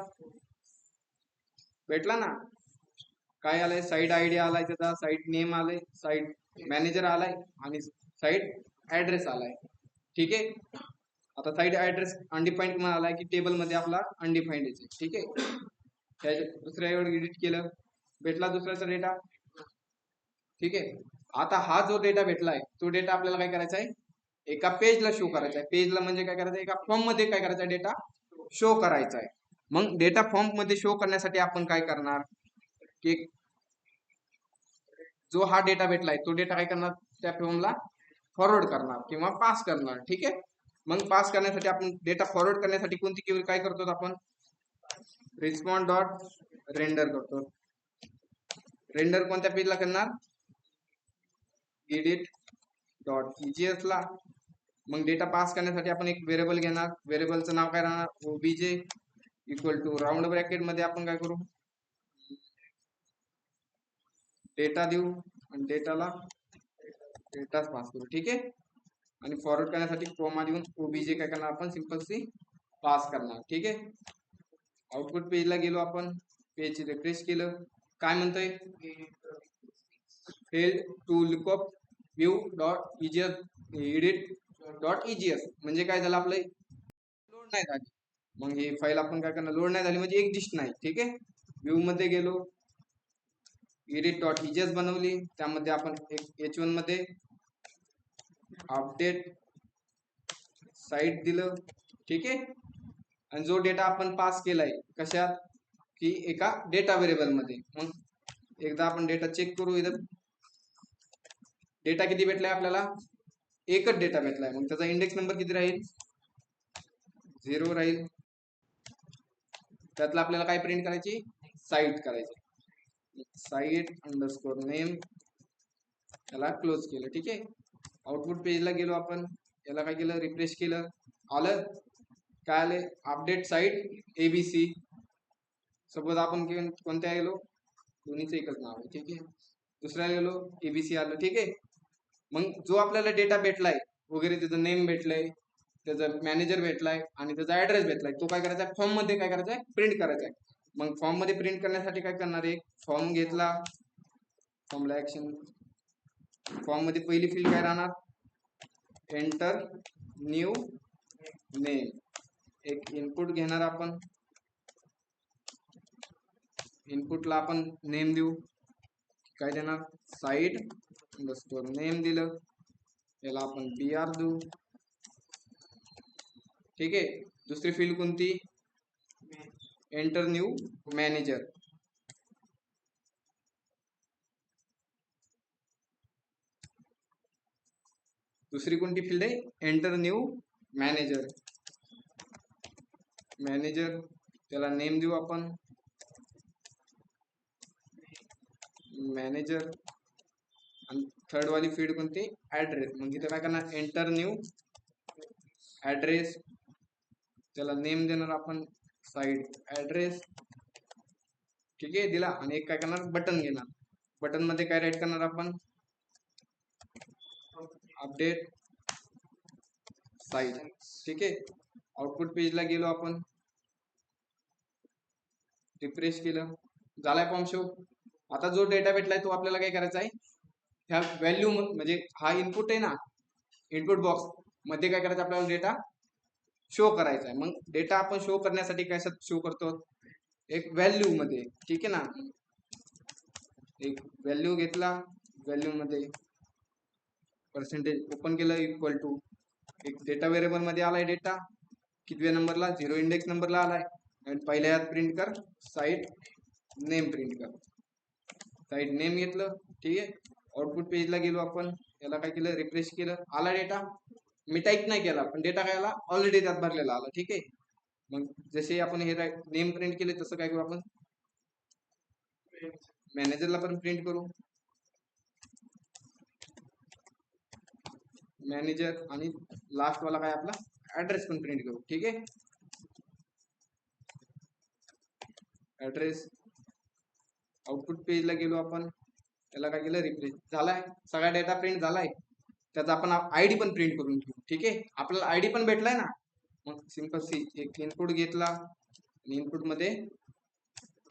भेटला ना. काय आलंय, साईट आयडी आलाय, त्याचा साईट नेम आलाय, साईट मॅनेजर आलाय, आणि साईट ऍड्रेस आलाय. ठीक आहे. आता साईट ऍड्रेस अनडिफाईन्ड म्हणून आलाय की टेबल मध्ये आपला अनडिफाईन्ड आहे. ठीक आहे. त्याच्या दुसऱ्या एडिट केलं, भेटला दुसऱ्याचा डेटा. ठीक आहे. आता हा जो डेटा भेटलाय तो डेटा आपल्याला काय करायचा आहे, एका पेजला शो करायचा आहे. पेजला म्हणजे काय करायचं, एका फॉर्म मध्ये काय करायचा, डेटा शो करायचा आहे. मग डेटा फॉर्म मध्ये शो करण्यासाठी आपण काय करणार, की जो हा डेटा भेटलाय तो डेटा काय करणार, त्या फॉर्मला फॉरवर्ड करणार किंवा पास करणार. ठीक आहे. मग पास करण्यासाठी आपण डेटा फॉरवर्ड करण्यासाठी कोणती क्वेरी काय करतो, आपण रिस्पॉन्स डॉट रेंडर करतो. रेंडर कोणत्या पेजला करणार, एडिट डॉट EGS ला. मग डेटा पास करण्यासाठी आपण एक व्हेरिएबल घेणार, व्हेरिएबलचं नाव काय राहणार, OBJ equal to round bracket मध्ये आपण काय करू, डेटा देऊ, आणि डेटाला डेटाच पास करू. ठीक आहे. आणि फॉरवर्ड करण्यासाठी कोमा देऊन OBJ काय करणार, आपण सिंपल सी पास करणार. ठीक आहे. आउटपुट पेजला गेलो आपण, पेज रिफ्रेश केलं, काय म्हणतंय, failed to lookup view dot edit dot EGS. म्हणजे काय झालं, आपलं लोड नाही झाली. मग ही फाईल आपण काय करणार, लोड नाही झाली म्हणजे एक्झिस्ट नाही. ठीक आहे. व्यू मध्ये गेलो, एडिट डॉट EGS बनवली, त्यामध्ये आपण एक H1 मध्ये अपडेट साईट दिलं. ठीक आहे. आणि जो डेटा आपण पास केलाय कशात, की एका डेटा व्हेरिएबल मध्ये. मग एकदा आपण डेटा चेक करू, इथं डेटा किती भेटलाय आपल्याला, एकच डेटा भेटलाय. मग त्याचा इंडेक्स नंबर किती राहील, 0 राहील. त्यातलं आपल्याला काय प्रिंट करायची, साईट करायची, साईट अंडरस्कोर नेम, त्याला क्लोज केलं. ठीक आहे. आउटपुट पेजला गेलो आपण, याला काय केलं, रिफ्रेश केलं, आलं काय आले, अपडेट साईट एबीसी. सपोज आपण कोणत्या गेलो, दोन्हीचं एकच नाव आहे. ठीक आहे. दुसऱ्या गेलो एबीसी आलं. ठीक आहे. मग जो आपल्याला डेटा भेटलाय वगैरे, त्याचं नेम भेटलंय, त्याचा मॅनेजर भेटलाय आणि त्याचा ऍड्रेस भेटलाय, तो काय करायचा आहे, फॉर्म मध्ये काय करायचा आहे, प्रिंट करायचा आहे. मग फॉर्म मध्ये प्रिंट करण्यासाठी काय करणार आहे, फॉर्म घेतला, फॉर्मला ऍक्शन, फॉर्म मध्ये पहिली फील्ड काय राहणार, एंटर न्यू नेम. एक इनपुट घेणार आपण, इनपुटला आपण नेम देऊ, काय देणार, साईट अंडरस्कोर नेम दिलं, याला आपण BR देऊ. ठीक आहे. दुसरी फील्ड कोणती, एंटर न्यू मॅनेजर. दुसरी कोणती फील्ड आहे, एंटर न्यू मॅनेजर. मॅनेजर, त्याला नेम देऊ आपण मॅनेजर. आणि थर्ड वाली फील्ड कोणती, ऍड्रेस. मग इथे काय करणार, एंटर न्यू ऍड्रेस, त्याला नेम देणार आपण साईट ऍड्रेस. ठीक आहे, दिला. आणि एक काय करणार, बटन घेणार, बटन मध्ये काय राईट करणार आपण, अपडेट साईट. ठीक आहे. आउटपुट पेजला गेलो आपण, रिफ्रेश केलं, झालाय फॉर्म शो. आता जो डेटा भेटलाय तो आपल्याला काय करायचा आहे, ह्या व्हॅल्यू म्हणजे हा इनपुट आहे ना, इनपुट बॉक्स मध्ये काय करायचं, आपल्याला डेटा शो करायचा आहे. मग डेटा आपण शो करण्यासाठी काय शो करतो, एक व्हॅल्यू मध्ये. ठीक आहे ना, एक व्हॅल्यू घेतला, व्हॅल्यू मध्ये पर्सेंटेज ओपन केलं, इक्वल टू एक डेटा व्हेरिएबल मध्ये आलाय डेटा, कितव्या नंबरला, 0 इंडेक्स नंबरला आलाय. आणि पहिल्या यात प्रिंट कर, साईट नेम प्रिंट कर, साईट नेम घेतलं. ठीक आहे. आउटपुट पेजला गेलो आपण, याला काय केलं, रिफ्रेश केलं, आला डेटा. मी टाईप नाही केला, पण डेटा काय आला, ऑलरेडी त्यात भरलेला आला. ठीक आहे. मग जसे आपण हे नेम प्रिंट केले, तसं काय करू आपण, मॅनेजरला पण प्रिंट करू, मॅनेजर. आणि लास्ट वाला काय आपला ऍड्रेस पण प्रिंट करू. ठीक आहे. ऍड्रेस. आउटपुट पेजला गेलो आपण, याला काय केलं, रिफ्रेश झालाय, सगळा डेटा प्रिंट झालाय. त्याचा आपण आयडी पण प्रिंट करून घेऊ. ठीक आहे. आपल्याला आयडी पण भेटलाय ना, मग सिंपल सी, एक इनपुट घेतला आणि इनपुट मध्ये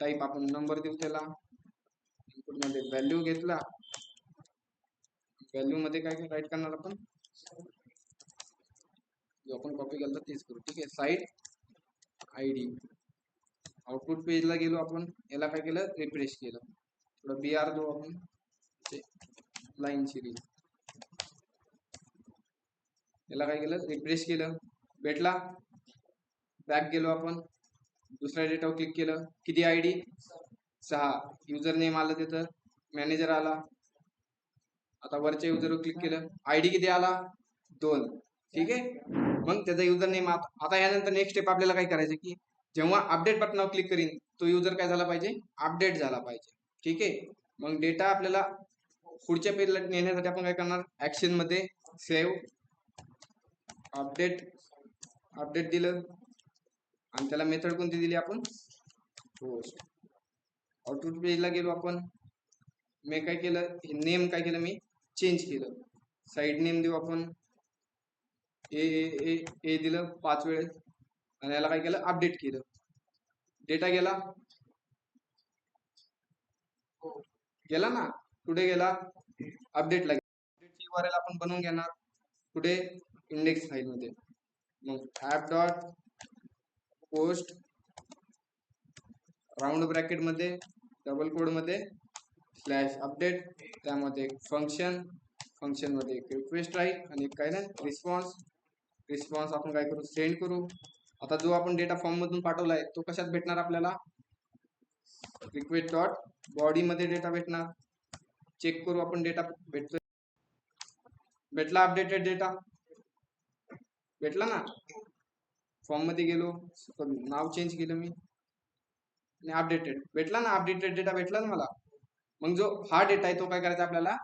टाईप आपण नंबर देऊ, त्याला इनपुट मध्ये व्हॅल्यू घेतला, व्हॅल्यू मध्ये काय राईट करणार आपण, जो आपण कॉपी केलं तेच करू. ठीक आहे. Site ID. आउटपुट पेजला गेलो आपण, याला काय केलं, रिफ्रेश केलं, थोडं BR दो आपण, लाईन सिरीज. याला काय केलं, रिफ्रेश केलं, भेटला. बॅक गेलो आपण, दुसऱ्या डेटावर क्लिक केलं, किती आयडी, 6, युजर नेम आलं तिथं, मॅनेजर आला. आता वरच्या युजरवर क्लिक केलं, आयडी किती आला, 2. ठीक आहे. मग त्याचा युजर नेम. आता यानंतर नेक्स्ट स्टेप आपल्याला काय करायचं, की जेव्हा अपडेट बटनावर क्लिक करीन, तो युजर काय झाला पाहिजे, अपडेट झाला पाहिजे. ठीक आहे. मग डेटा आपल्याला पुढच्या पेजला नेण्यासाठी आपण काय करणार, ऍक्शन मध्ये सेव्ह अपडेट, अपडेट दिलं, आणि त्याला मेथड कोणती दिली आपण, पोस्ट. आउटपुट पेजला गेलो आपण, मी काय केलं, नेम काय केलं, मी चेंज केलं, साईड नेम देऊ आपण ए ए ए दिलं 5 वेळेस, आणि याला काय केलं, अपडेट केलं. डेटा गेला, गेला ना, कुठे गेला, अपडेटला. अपडेटची URL आपण बनवून घेणार कुठे, इंडेक्स फाईल मध्ये. मग app dot post round bracket मध्ये डबल कोड मध्ये स्लॅश अपडेट, त्यामध्ये फंक्शन, फंक्शन मध्ये एक रिक्वेस्ट राहील आणि काय नाही रिस्पॉन्स. रिस्पॉन्स आपण काय करू, सेंड करू. आता जो आपण डेटा फॉर्म मधून पाठवलाय तो कशात भेटणार आपल्याला, रिक्वेस्ट डॉट बॉडी मध्ये डेटा भेटणार. चेक करू आपण डेटा भेटतोय, भेटला, अपडेटेड डेटा भेटला ना. फॉर्म मध्ये गेलो, नाव चेंज केलं मी, आणि अपडेटेड भेटला ना, अपडेटेड डेटा भेटला ना मला. मग जो हा डेटा आहे तो काय करायचा आपल्याला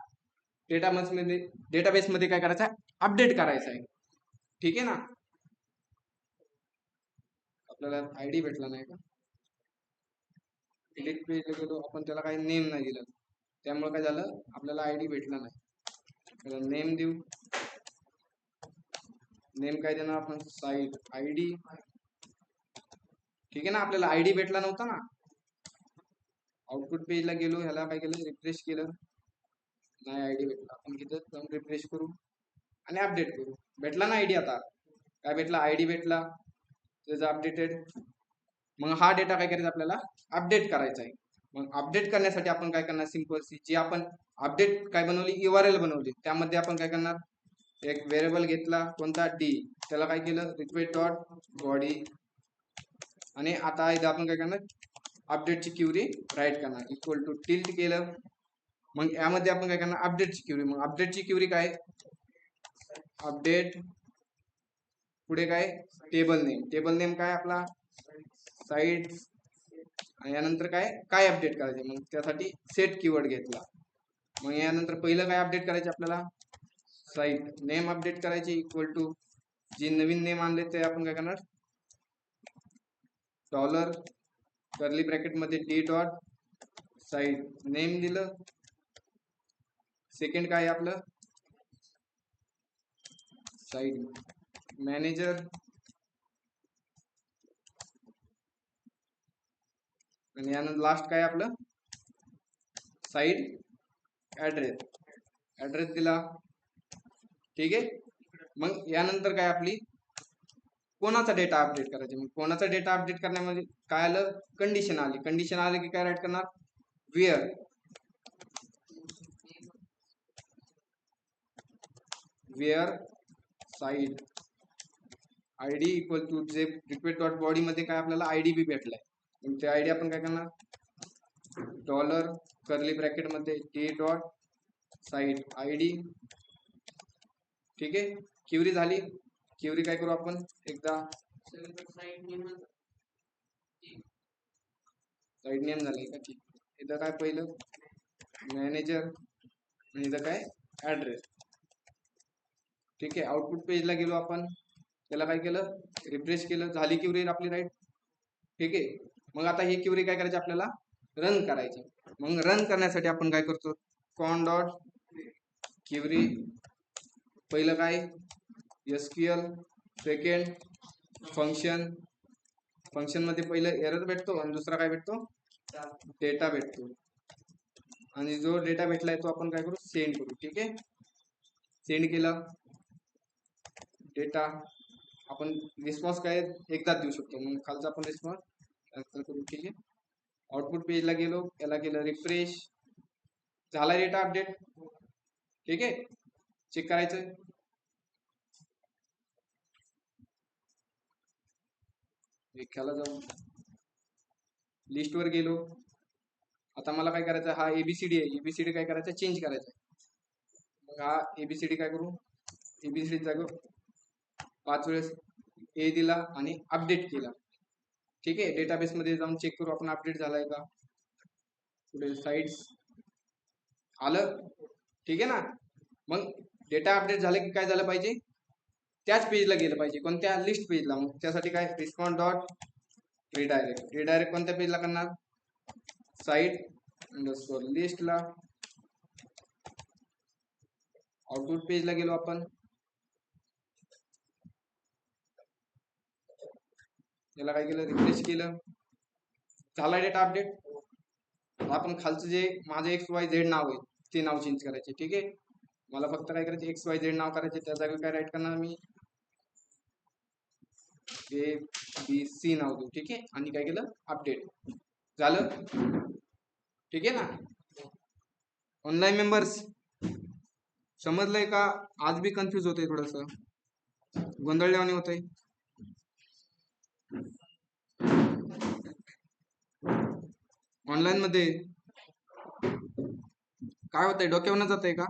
डेटाबेस मध्ये काय करायचा, अपडेट करायचा आहे. ठीक आहे ना. आपल्याला आयडी भेटला नाही का, डिलीट पेज गेलो आपण, त्याला काही नेम नाही दिलं, त्यामुळे काय झालं आपल्याला आयडी भेटला नाही. त्याला नेम देऊ. नेम काय देणार आपण, साईट आयडी. ठीक आहे ना, आपल्याला आयडी भेटला नव्हता ना. आउटपुट पेजला गेलो, ह्याला काय केलं, रिफ्रेश केलं, नाही आयडी भेटला. आपण तिथं जाऊन रिफ्रेश करू आणि अपडेट करू. भेटला ना आयडी. आता काय भेटला, आयडी भेटला, त्याचं अपडेटेड. मग हा डेटा काय करायचा आपल्याला, अपडेट करायचा आहे. मग अपडेट करण्यासाठी आपण काय करणार, सिंपल जी आपण अपडेट काय बनवली, URL बनवली, त्यामध्ये आपण काय करणार, एक व्हेरिएबल घेतला कोणता, डी. त्याला काय केलं, रिक्वेस्ट डॉट बॉडी. आणि आता इथं आपण काय करणार, अपडेटची क्युरी राईट करणार, इक्वल टू टिल्ट केलं. मग यामध्ये आपण काय करणार, अपडेटची क्युरी. मग अपडेटची क्युरी काय, अपडेट पुढे काय, टेबल नेम. टेबल नेम काय आपला, साईट. आणि यानंतर काय काय अपडेट करायचे, मग त्यासाठी सेट कीवर्ड घेतला. मग यानंतर पहिलं काय अपडेट करायचे आपल्याला, साईट नेम अपडेट करायचे, इक्वल टू जे नवीन नेम आणले ते आपण काय करणार, डॉलर कर्ली ब्रॅकेट मध्ये डी डॉट साईट नेम दिलं. सेकंड काय आपलं, साईट मॅनेजर. आणि यानंतर लास्ट काय आपलं, साईट ऍड्रेस दिला. ठीक आहे. मग यानंतर काय आपली कोणाचा डेटा अपडेट करायचा, मग कोणाचा डेटा अपडेट करण्यामध्ये काय आलं, कंडिशन आली. कंडिशन आले की काय राईट करणार, where site ID equal to जे रिक्वेस्ट डॉट बॉडी मध्ये काय आपल्याला आयडी बी भेटलाय. मग ते आयडी आपण काय करणार, डॉलर कर्ली ब्रॅकेट मध्ये डी डॉट साईट आयडी. ठीक आहे, क्युरी झाली. क्युरी काय करू आपण एकदा, साईट नेम झालंय का, ठीक. इथं काय पहिलं मॅनेजर आणि इथं काय ऍड्रेस. ठीक आहे, आउटपुट पेजला गेलो आपण, त्याला काय केलं, रिफ्रेश केलं, झाली क्युरी आपली राईट. ठीक आहे. मग आता ही क्युरी काय करायची आपल्याला, रन करायची. मग रन करण्यासाठी आपण काय करतो, कॉन डॉट क्युरी. पहिलं काय, SQL. Second function. फंक्शन मध्ये पहिलं एरर भेटतो आणि दुसरा काय भेटतो, डेटा भेटतो. आणि जो डेटा भेटलाय तो आपण काय करू, सेंड करू. ठीक आहे, सेंड केला डेटा. आपण रिस्पॉन्स काय एकदाच देऊ शकतो, मग खालचा आपण रिस्पॉन्स कॅन्सल करू. ठीक आहे, आउटपुट पेजला गेलो, याला केलं रिफ्रेश, झाला डेटा अपडेट. ठीक आहे, चेक करायचं. ह्याला जाऊ, लिस्ट वर गेलो. आता मला काय करायचं, हा ABCD आहे, ABCD काय करायचं, चेंज करायचं. मग हा ABCD काय करू, ABCD जागो 5 वेळेस ए दिला आणि अपडेट केला. ठीक आहे, डेटाबेस मध्ये जाऊन चेक करू आपण अपडेट झालाय का. पुढे साइट्स आलं. ठीक आहे ना. मग डेटा अपडेट झालं की काय झालं पाहिजे, त्याच पेजला गेलं पाहिजे, कोणत्या, लिस्ट पेजला. मग त्यासाठी काय, रिस्पॉन्स डॉट रिडायरेक्ट. रिडायरेक्ट कोणत्या पेजला करणार, साईट अंडरस्कोर लिस्टला. आउटपुट पेजला गेलो आपण, याला काय केलं, रिफ्रेश केलं, झाला डेटा अपडेट. आपण खालचं जे माझं XYZ नाव आहे ते नाव चेंज करायचे. ठीक आहे, मला फक्त काय करायचे, XYZ नाव करायचे, त्या जागी काय राईट करणार मी, ABC नाव देऊ. ठीक आहे, आणि काय केलं, अपडेट झालं. ठीक आहे ना. ऑनलाईन मेंबर्स समजलंय का, आज बी कन्फ्युज होतंय, थोडस गोंधळल्यावानी होतंय. ऑनलाईन मध्ये काय होतंय, डोक्यावरनं जातंय का,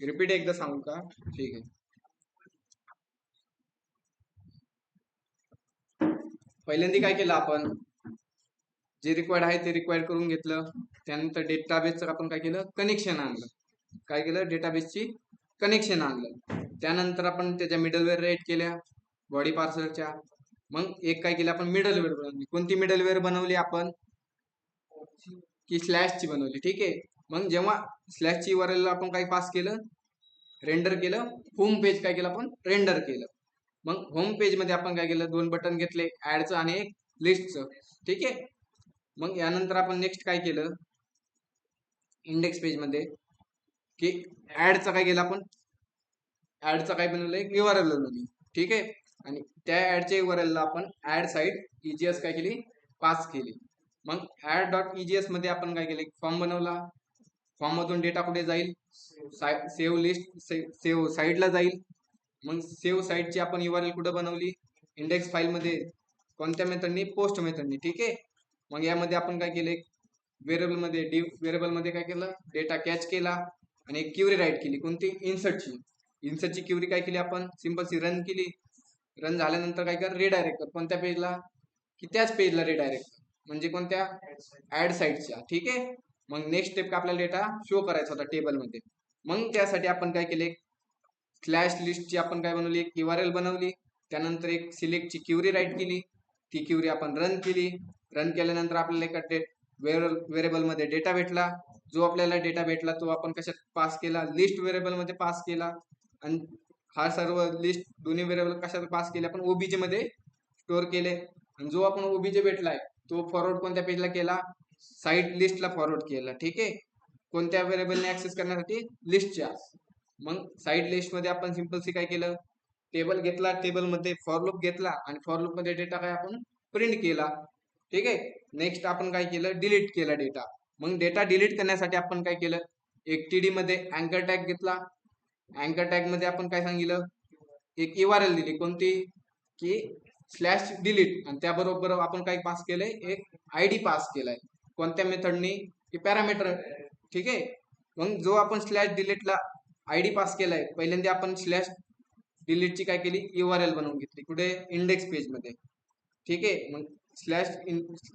रिपीट एकदा सांगू का? ठीक आहे. पहिल्यांदा काय केलं आपण, जे रिक्वायर्ड आहे ते रिक्वायर्ड करून घेतलं. त्यानंतर डेटाबेसचं आपण काय केलं, कनेक्शन आणलं. काय केलं, डेटाबेसची कनेक्शन आणलं. त्यानंतर आपण त्याच्या मिडलवेअर राईट केल्या बॉडी पार्सरच्या. मग एक काय केलं आपण, मिडलवेअर बनवली. कोणती मिडलवेअर बनवली आपण, की स्लॅशची बनवली. ठीक आहे. मग जेव्हा स्लॅशची URL आपण काय पास केलं, रेंडर केलं. होम पेज काय केलं आपण, रेंडर केलं. मग होम पेज मध्ये आपण काय केलं, 2 बटन घेतले, ऍडचं आणि एक लिस्टचं. ठीक आहे. मग यानंतर आपण नेक्स्ट काय केलं, इंडेक्स पेज मध्ये की ऍडचं काय केलं आपण, ऍडचं काय बनवलं, एक URL बनवली. ठीक आहे. आणि त्या ऍडच्या URL ला आपण ऍड साईट EGS काय केली, पास केली. मग ऍड.EGS मध्ये आपण काय केलं, फॉर्म बनवला. फॉर्म मधून डेटा कुठे जाईल, सेव्ह लिस्ट, सेव्ह साईडला जाईल. मग सेव्ह साईटची आपण URL कुठे बनवली, इंडेक्स फाईल मध्ये. कोणत्या मेथडनी, पोस्ट मेथडनी. ठीक आहे. मग यामध्ये आपण काय केले, व्हेरिएबल मध्ये, डिव व्हेरिएबल मध्ये काय केलं, डेटा कॅच केला आणि एक क्युरी राईट केली. कोणती, इन्सर्टची क्युरी काय केली आपण, सिंपल सी रन केली. रन झाल्यानंतर काय कर, रिडायरेक्ट कर. कोणत्या पेजला, की त्याच पेजला रिडायरेक्ट कर. म्हणजे कोणत्या, ऍड साईटच्या. ठीक आहे. मग नेक्स्ट स्टेप का, आपल्याला डेटा शो करायचा होता टेबलमध्ये. मग त्यासाठी आपण काय केले, स्लॅश लिस्टची आपण काय बनवली, एक URL बनवली. त्यानंतर एक सिलेक्टची क्युरी राईट केली. ती क्युरी आपण रन केली. रन केल्यानंतर आपल्याला एका व्हेरिएबल मध्ये डेटा भेटला. जो आपल्याला डेटा भेटला तो आपण कशात पास केला, लिस्ट व्हेरिएबल मध्ये पास केला. आणि हा सर्व लिस्ट दोन्ही व्हेरिएबल कशात पास केले, आपण OBJ मध्ये स्टोअर केले. आणि जो आपण OBJ भेटलाय तो फॉरवर्ड कोणत्या पेजला केला, साईट लिस्टला फॉरवर्ड केला. ठीक आहे. कोणत्या व्हेरिएबलने ऍक्सेस करण्यासाठी, लिस्टच्या. मग साईड लिस्ट मध्ये आपण सिंपल सी काय केलं, टेबल घेतला, टेबल मध्ये फॉर लूप घेतला आणि फॉर लूप मध्ये डेटा काय आपण प्रिंट केला. ठीक आहे. नेक्स्ट आपण काय केलं, डिलीट केला डेटा. मग डेटा डिलीट करण्यासाठी आपण काय केलं, एक TD मध्ये अँकर टॅग घेतला. अँकर टॅग मध्ये आपण काय सांगितलं, एक URL दिली. कोणती, की स्लॅश डिलीट. आणि त्याबरोबर आपण काय पास केलंय, एक ID पास केलाय. कोणत्या मेथडनी, की पॅरामीटर. ठीक आहे. मग जो आपण स्लॅश डिलीटला ID पास केलाय, पहिल्यांदा आपण स्लॅश डिलीटची काय केली, URL बनवून घेतली. कुठे, इंडेक्स पेज मध्ये. ठीक आहे. मग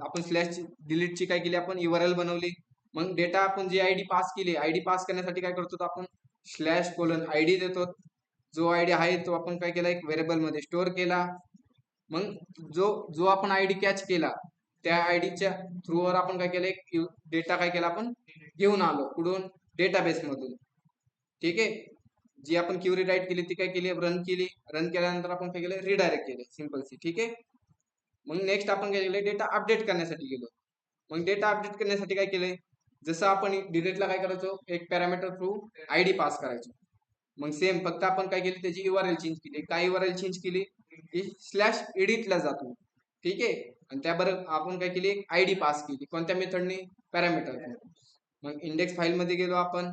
आपण स्लॅश डिलीटची काय केली, आपण URL बनवली. मग डेटा आपण जी ID पास केली, ID पास करण्यासाठी काय करतो, आपण स्लॅश कोलन ID देतो. जो ID आहे तो आपण काय केला, एक व्हेरिएबल मध्ये स्टोअर केला. मग जो आपण ID कॅच केला, त्या आयडीच्या थ्रूवर आपण काय केलं, एक डेटा काय केला, आपण घेऊन आलो. कुठून, डेटाबेस मधून. ठीक आहे. जी आपण क्युरी राईट केली ती काय केली, रन केली. रन केल्यानंतर आपण काय केलं, रिडायरेक्ट केले. Simple c. ठीक आहे. मग नेक्स्ट आपण काय केलं, डेटा अपडेट करण्यासाठी गेलो. मग डेटा अपडेट करण्यासाठी काय केलंय, जसं आपण डिलीटला काय करायचो, एक पॅरामीटर थ्रू ID पास करायचो. मग सेम फक्त आपण काय केली, त्याची URL चेंज केली. काय URL चेंज केली, की स्लॅश एडिटला जातो. ठीक आहे. आणि त्याबरोबर आपण काय केली, एक ID पास केली. कोणत्या मेथडने, पॅरामीटर. मग इंडेक्स फाईल मध्ये गेलो आपण,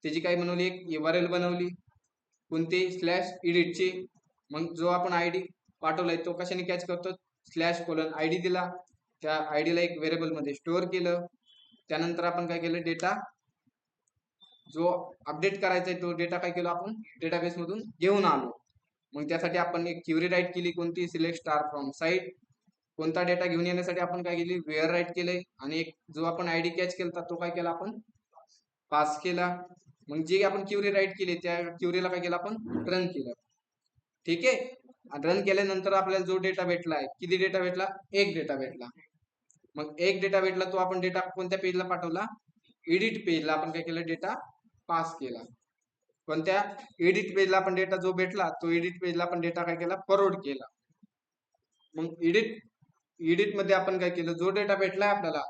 त्याची काय बनवली, एक URL बनवली. कोणती, स्लॅश एडिटची. मग जो आपण ID पाठवलाय तो कशाने कॅच करतो, स्लॅश कोलन ID दिला. त्या ID ला एक व्हेरिएबल मध्ये स्टोअर केलं. त्यानंतर आपण काय केलं, डेटा जो अपडेट करायचा आहे तो डेटा काय केला, आपण डेटाबेस मधून घेऊन आलो. मग त्यासाठी आपण एक क्युरी राईट केली. कोणती, सिलेक्ट स्टार फ्रॉम साईट. कोणता डेटा घेऊन येण्यासाठी आपण काय केली, वेअर राईट केलंय. आणि एक जो आपण ID कॅच केला तो काय केला, आपण पास केला. मग जी आपण क्युरी राईट केली त्या क्युरीला काय केलं, आपण रन केलं. ठीक आहे. रन केल्यानंतर आपल्याला जो डेटा भेटलाय, किती डेटा भेटला, एक डेटा भेटला. मग एक डेटा भेटला, तो आपण डेटा कोणत्या पेजला पाठवला, एडिट पेजला आपण काय केलं, डेटा पास केला. कोणत्या, एडिट पेजला आपण डेटा जो भेटला तो एडिट पेजला आपण डेटा काय केला, फॉरवर्ड केला. मग एडिट मध्ये आपण काय केलं, जो डेटा भेटलाय आपल्याला,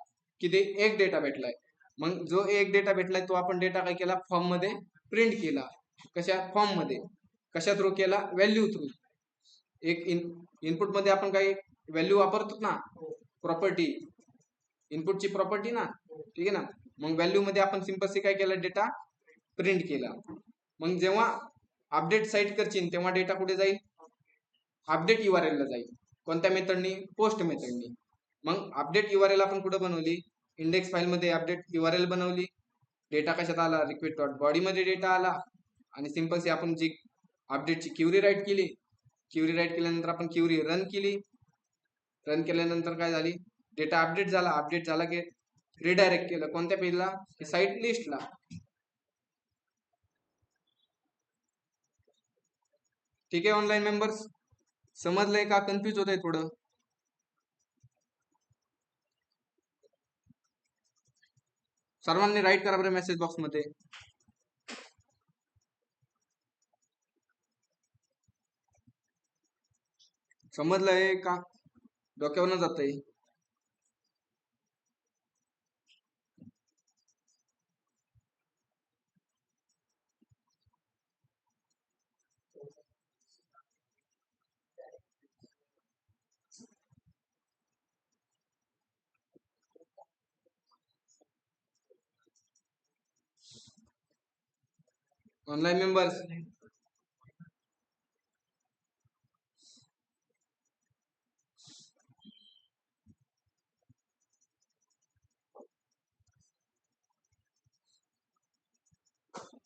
किती, एक डेटा भेटलाय. मग जो एक डेटा भेटलाय तो आपण डेटा काय केला, फॉर्म मध्ये प्रिंट केला. कशा, फॉर्म मध्ये. कशा थ्रू केला, व्हॅल्यू थ्रू. एक इनपुट मध्ये आपण काही व्हॅल्यू वापरतो ना, प्रॉपर्टी, इनपुटची प्रॉपर्टी ना. ठीक आहे ना. मग व्हॅल्यू मध्ये आपण सिंपल काय केलं, डेटा प्रिंट केला. मग जेव्हा अपडेट साईट करशील तेव्हा डेटा कुठे जाईल, अपडेट URL ला जाईल. कोणत्या मेथडनी, पोस्ट मेथडनी. मग अपडेट URL आपण कुठे बनवली, इंडेक्स फाईल मध्ये अपडेट URL बनवली. डेटा कशात आला, रिक्वेस्ट डॉट बॉडी मध्ये डेटा आला. आणि सिंपल सी आपण जी अपडेटची क्युरी राईट केली, क्युरी राईट केल्यानंतर आपण क्युरी रन केली, रन केल्यानंतर काय झाली, डेटा अपडेट झाला की रिडायरेक्ट केलं कोणत्या पेजला, साईट लिस्टला. ठीक आहे ऑनलाईन मेंबर्स, समजलंय का, कन्फ्युज होत आहे थोडं? सर्वांनी राईट करा बरं मेसेज बॉक्स मध्ये. समजलंय का, डोक्यावरनं जातंय? ऑनलाईन मेंबर्स,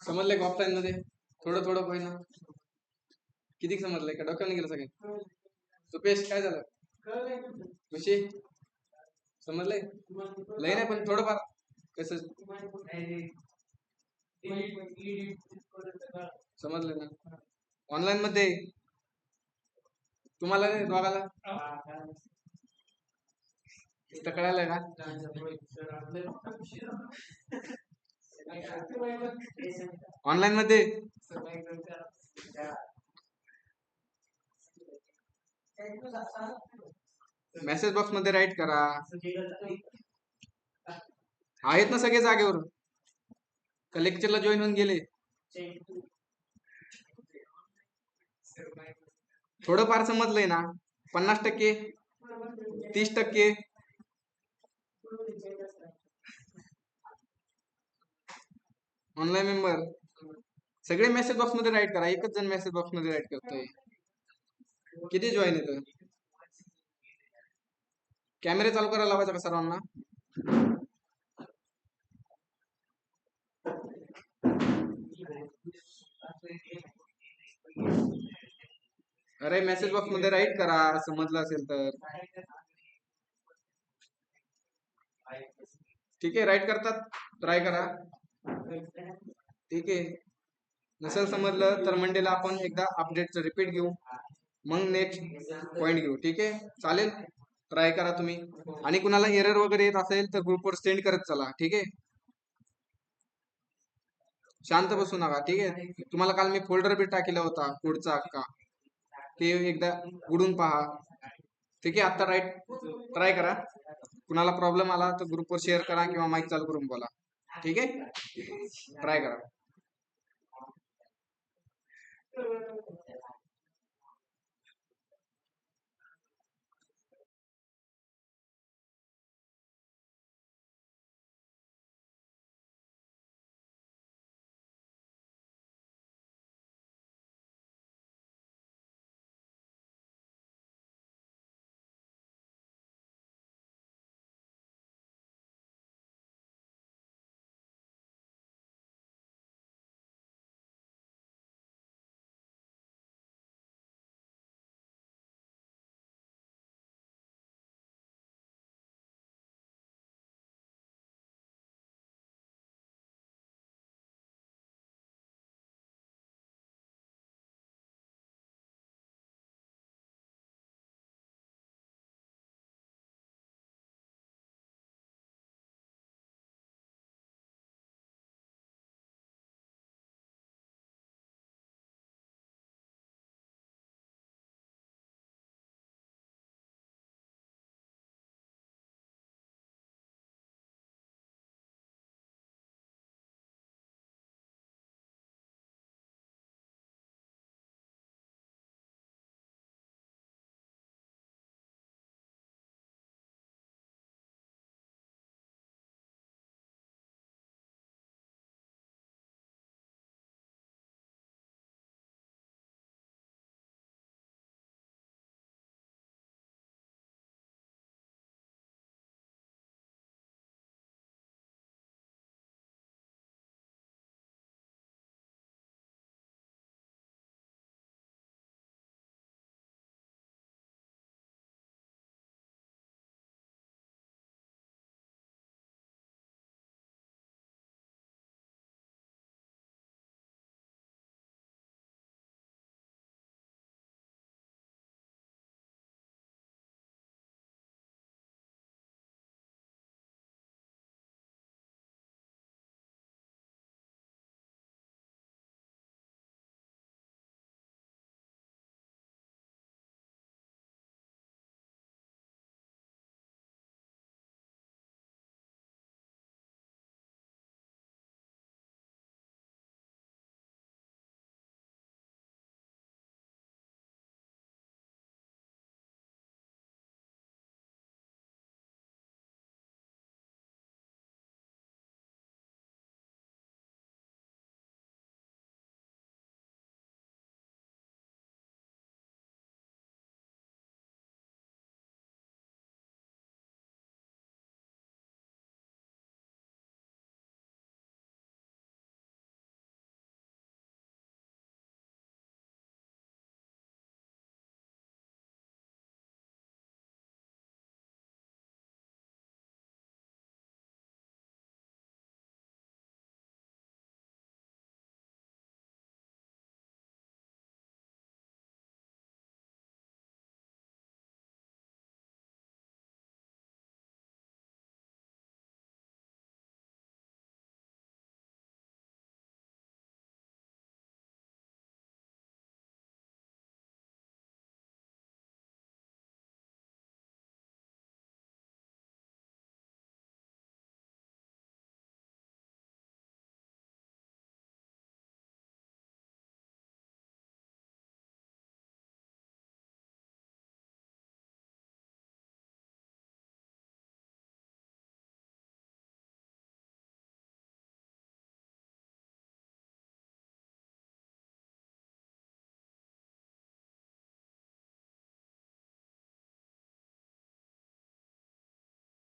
समजलंय का ऑफलाईन मध्ये? थोडं थोडं होईना. किती समजलंय का, डोक्यावर गेलं सगळे? सुपेश काय झालं, खुशी समजलंय? लय नाही पण थोडंफार कसं समजलंय ना? ऑनलाईन मध्ये तुम्हाला दोघाला इथं कळालंय का? ऑनलाईन मध्ये मेसेज बॉक्स मध्ये राईट करा. आहेत ना सगळे जागेवर? का लेक्चरला जॉईन होऊन गेले? थोडंफार समजलंय ना? 50%, 30%? ऑनलाईन मेंबर सगळे मेसेज बॉक्स मध्ये राईट करा. एकच जण मेसेज बॉक्स मध्ये राईट करतोय. किती जॉईन येतं? कॅमेरे चालू करायला लावायचा का सर्वांना? अरे मेसेज बॉक्स मध्ये राईट करा, समजलं असेल तर. ठीक आहे, राईट करतात, ट्राय करा. ठीक आहे, नसेल समजलं तर मंडेला आपण एकदा अपडेटचं रिपीट घेऊ, मग नेक्स्ट पॉइंट घेऊ. ठीक आहे, चालेल, ट्राय करा तुम्ही. आणि कुणाला एरर वगैरे येत असेल तर ग्रुपवर सेंड करत चला. ठीक आहे, शांत बसू नका. ठीक आहे, तुम्हाला काल मी फोल्डर बी टाकला होता कोडचा अक्का, ते एकदा उघडून पहा. ठीक आहे, आता राईट ट्राय करा. कुणाला प्रॉब्लेम आला तर ग्रुपवर शेअर करा किंवा माईक चालू करून बोला. ठीक आहे, ट्राय करा.